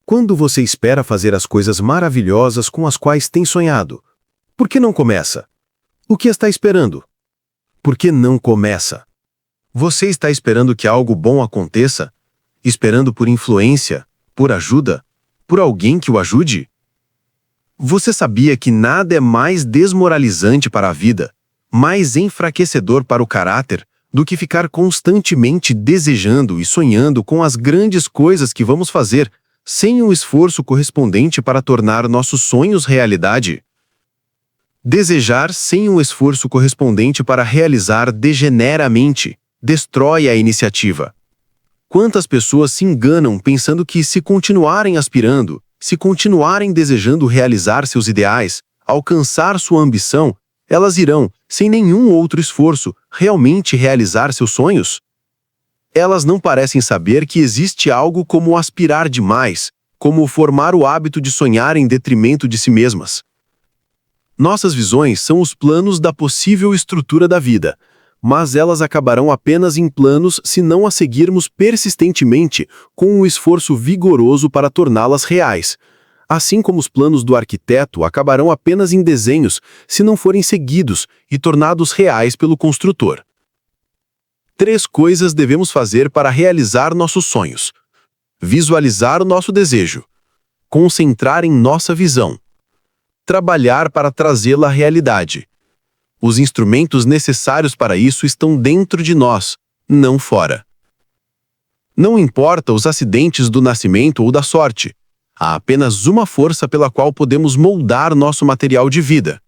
Quando você espera fazer as coisas maravilhosas com as quais tem sonhado, por que não começa? O que está esperando? Por que não começa? Você está esperando que algo bom aconteça? Esperando por influência, por ajuda, por alguém que o ajude? Você sabia que nada é mais desmoralizante para a vida, mais enfraquecedor para o caráter, do que ficar constantemente desejando e sonhando com as grandes coisas que vamos fazer, sem um esforço correspondente para tornar nossos sonhos realidade? Desejar sem um esforço correspondente para realizar degenera a mente, destrói a iniciativa. Quantas pessoas se enganam pensando que, se continuarem aspirando, se continuarem desejando realizar seus ideais, alcançar sua ambição, elas irão, sem nenhum outro esforço, realmente realizar seus sonhos? Elas não parecem saber que existe algo como aspirar demais, como formar o hábito de sonhar em detrimento de si mesmas. Nossas visões são os planos da possível estrutura da vida, mas elas acabarão apenas em planos se não as seguirmos persistentemente com um esforço vigoroso para torná-las reais, assim como os planos do arquiteto acabarão apenas em desenhos se não forem seguidos e tornados reais pelo construtor. 3 coisas devemos fazer para realizar nossos sonhos. Visualizar o nosso desejo. concentrar em nossa visão. Trabalhar para trazê-la à realidade. Os instrumentos necessários para isso estão dentro de nós, não fora. Não importa os acidentes do nascimento ou da sorte. Há apenas uma força pela qual podemos moldar nosso material de vida: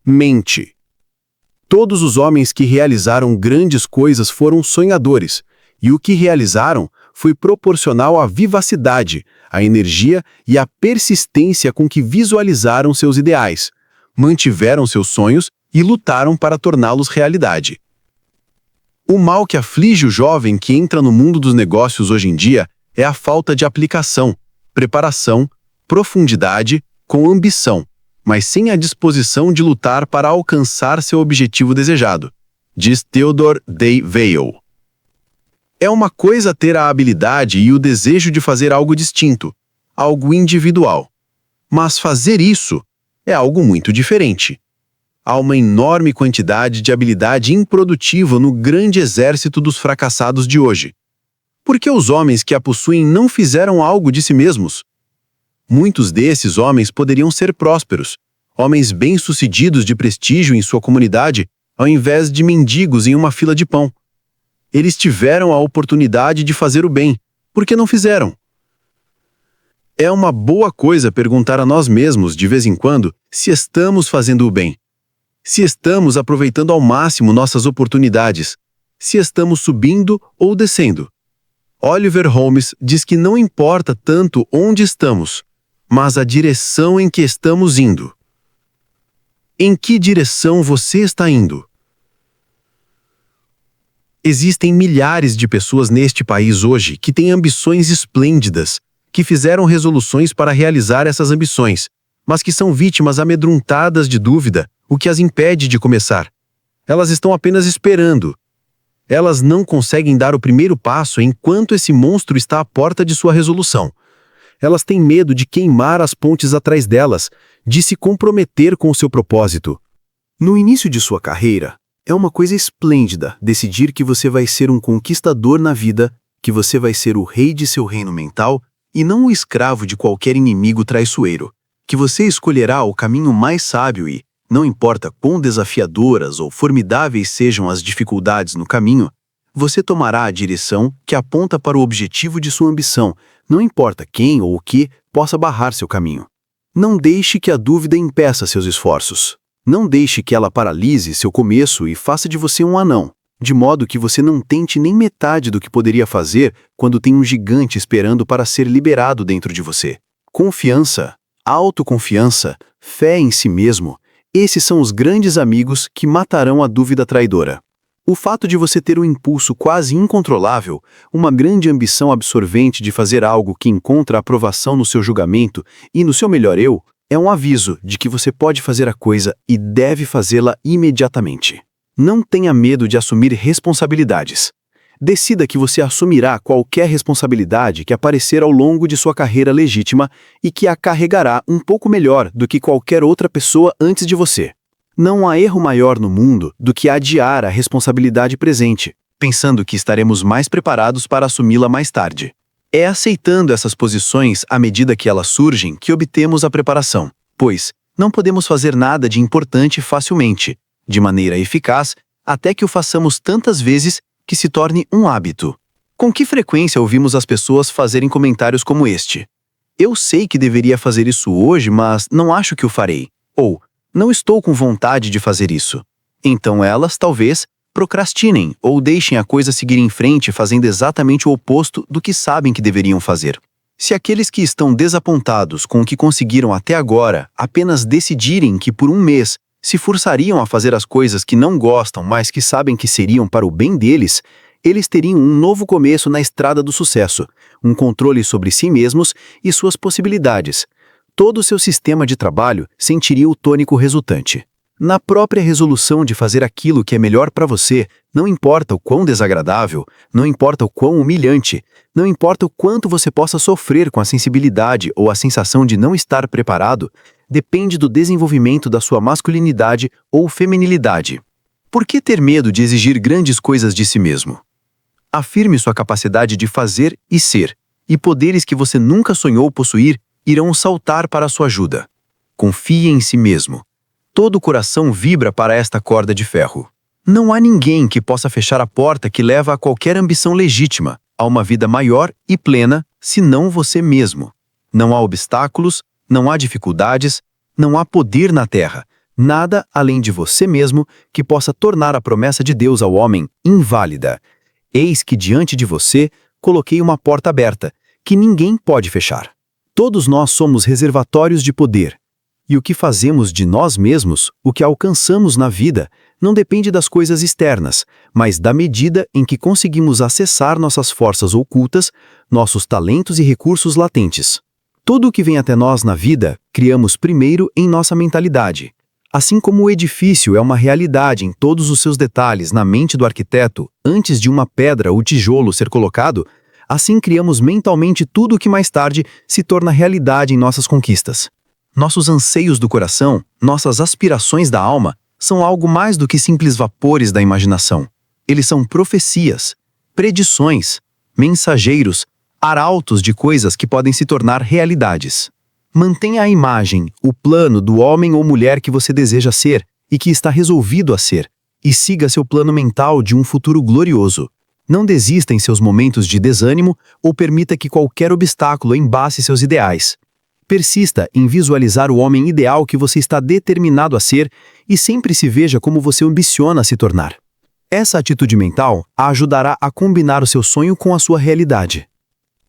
mente. Todos os homens que realizaram grandes coisas foram sonhadores, e o que realizaram foi proporcional à vivacidade, à energia e à persistência com que visualizaram seus ideais, mantiveram seus sonhos e lutaram para torná-los realidade. O mal que aflige o jovem que entra no mundo dos negócios hoje em dia é a falta de aplicação, preparação, profundidade, com ambição, mas sem a disposição de lutar para alcançar seu objetivo desejado, diz Theodore Day Vail. É uma coisa ter a habilidade e o desejo de fazer algo distinto, algo individual. Mas fazer isso é algo muito diferente. Há uma enorme quantidade de habilidade improdutiva no grande exército dos fracassados de hoje. Por que os homens que a possuem não fizeram algo de si mesmos? Muitos desses homens poderiam ser prósperos, homens bem-sucedidos de prestígio em sua comunidade, ao invés de mendigos em uma fila de pão. Eles tiveram a oportunidade de fazer o bem, por que não fizeram? É uma boa coisa perguntar a nós mesmos, de vez em quando, se estamos fazendo o bem. Se estamos aproveitando ao máximo nossas oportunidades. Se estamos subindo ou descendo. Oliver Holmes diz que não importa tanto onde estamos, mas a direção em que estamos indo. Em que direção você está indo? Existem milhares de pessoas neste país hoje que têm ambições esplêndidas, que fizeram resoluções para realizar essas ambições, mas que são vítimas amedrontadas de dúvida, o que as impede de começar. Elas estão apenas esperando. Elas não conseguem dar o primeiro passo enquanto esse monstro está à porta de sua resolução. Elas têm medo de queimar as pontes atrás delas, de se comprometer com o seu propósito. No início de sua carreira, é uma coisa esplêndida decidir que você vai ser um conquistador na vida, que você vai ser o rei de seu reino mental e não o escravo de qualquer inimigo traiçoeiro, que você escolherá o caminho mais sábio e, não importa quão desafiadoras ou formidáveis sejam as dificuldades no caminho, você tomará a direção que aponta para o objetivo de sua ambição, não importa quem ou o que possa barrar seu caminho. Não deixe que a dúvida impeça seus esforços. Não deixe que ela paralise seu começo e faça de você um anão, de modo que você não tente nem metade do que poderia fazer quando tem um gigante esperando para ser liberado dentro de você. Confiança, autoconfiança, fé em si mesmo, esses são os grandes amigos que matarão a dúvida traidora. O fato de você ter um impulso quase incontrolável, uma grande ambição absorvente de fazer algo que encontra aprovação no seu julgamento e no seu melhor eu, é um aviso de que você pode fazer a coisa e deve fazê-la imediatamente. Não tenha medo de assumir responsabilidades. Decida que você assumirá qualquer responsabilidade que aparecer ao longo de sua carreira legítima e que a carregará um pouco melhor do que qualquer outra pessoa antes de você. Não há erro maior no mundo do que adiar a responsabilidade presente, pensando que estaremos mais preparados para assumi-la mais tarde. É aceitando essas posições à medida que elas surgem que obtemos a preparação, pois não podemos fazer nada de importante facilmente, de maneira eficaz, até que o façamos tantas vezes que se torne um hábito. Com que frequência ouvimos as pessoas fazerem comentários como este? Eu sei que deveria fazer isso hoje, mas não acho que o farei. Ou, não estou com vontade de fazer isso. Então elas, talvez, procrastinem ou deixem a coisa seguir em frente fazendo exatamente o oposto do que sabem que deveriam fazer. Se aqueles que estão desapontados com o que conseguiram até agora apenas decidirem que por um mês se forçariam a fazer as coisas que não gostam, mas que sabem que seriam para o bem deles, eles teriam um novo começo na estrada do sucesso, um controle sobre si mesmos e suas possibilidades. Todo o seu sistema de trabalho sentiria o tônico resultante. Na própria resolução de fazer aquilo que é melhor para você, não importa o quão desagradável, não importa o quão humilhante, não importa o quanto você possa sofrer com a sensibilidade ou a sensação de não estar preparado, depende do desenvolvimento da sua masculinidade ou feminilidade. Por que ter medo de exigir grandes coisas de si mesmo? Afirme sua capacidade de fazer e ser, e poderes que você nunca sonhou possuir, irão saltar para sua ajuda. Confie em si mesmo. Todo o coração vibra para esta corda de ferro. Não há ninguém que possa fechar a porta que leva a qualquer ambição legítima, a uma vida maior e plena, senão você mesmo. Não há obstáculos, não há dificuldades, não há poder na terra, nada além de você mesmo que possa tornar a promessa de Deus ao homem inválida. Eis que diante de você coloquei uma porta aberta, que ninguém pode fechar. Todos nós somos reservatórios de poder. E o que fazemos de nós mesmos, o que alcançamos na vida, não depende das coisas externas, mas da medida em que conseguimos acessar nossas forças ocultas, nossos talentos e recursos latentes. Tudo o que vem até nós na vida, criamos primeiro em nossa mentalidade. Assim como o edifício é uma realidade em todos os seus detalhes na mente do arquiteto, antes de uma pedra ou tijolo ser colocado, assim criamos mentalmente tudo o que mais tarde se torna realidade em nossas conquistas. Nossos anseios do coração, nossas aspirações da alma, são algo mais do que simples vapores da imaginação. Eles são profecias, predições, mensageiros, arautos de coisas que podem se tornar realidades. Mantenha a imagem, o plano do homem ou mulher que você deseja ser e que está resolvido a ser, e siga seu plano mental de um futuro glorioso. Não desista em seus momentos de desânimo ou permita que qualquer obstáculo embace seus ideais. Persista em visualizar o homem ideal que você está determinado a ser e sempre se veja como você ambiciona se tornar. Essa atitude mental a ajudará a combinar o seu sonho com a sua realidade.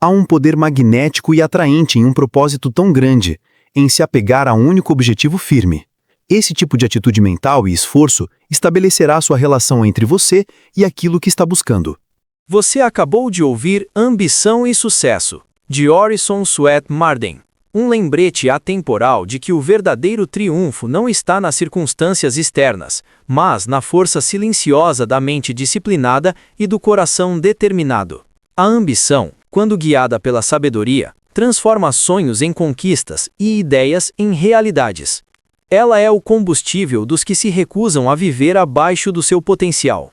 Há um poder magnético e atraente em um propósito tão grande, em se apegar a um único objetivo firme. Esse tipo de atitude mental e esforço estabelecerá sua relação entre você e aquilo que está buscando. Você acabou de ouvir Ambição e Sucesso, de Orison Swett Marden. Um lembrete atemporal de que o verdadeiro triunfo não está nas circunstâncias externas, mas na força silenciosa da mente disciplinada e do coração determinado. A ambição, quando guiada pela sabedoria, transforma sonhos em conquistas e ideias em realidades. Ela é o combustível dos que se recusam a viver abaixo do seu potencial.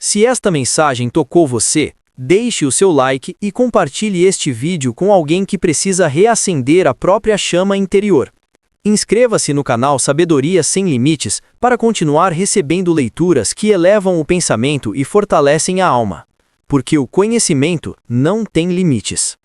Se esta mensagem tocou você, deixe o seu like e compartilhe este vídeo com alguém que precisa reacender a própria chama interior. Inscreva-se no canal Sabedoria Sem Limites para continuar recebendo leituras que elevam o pensamento e fortalecem a alma. Porque o conhecimento não tem limites.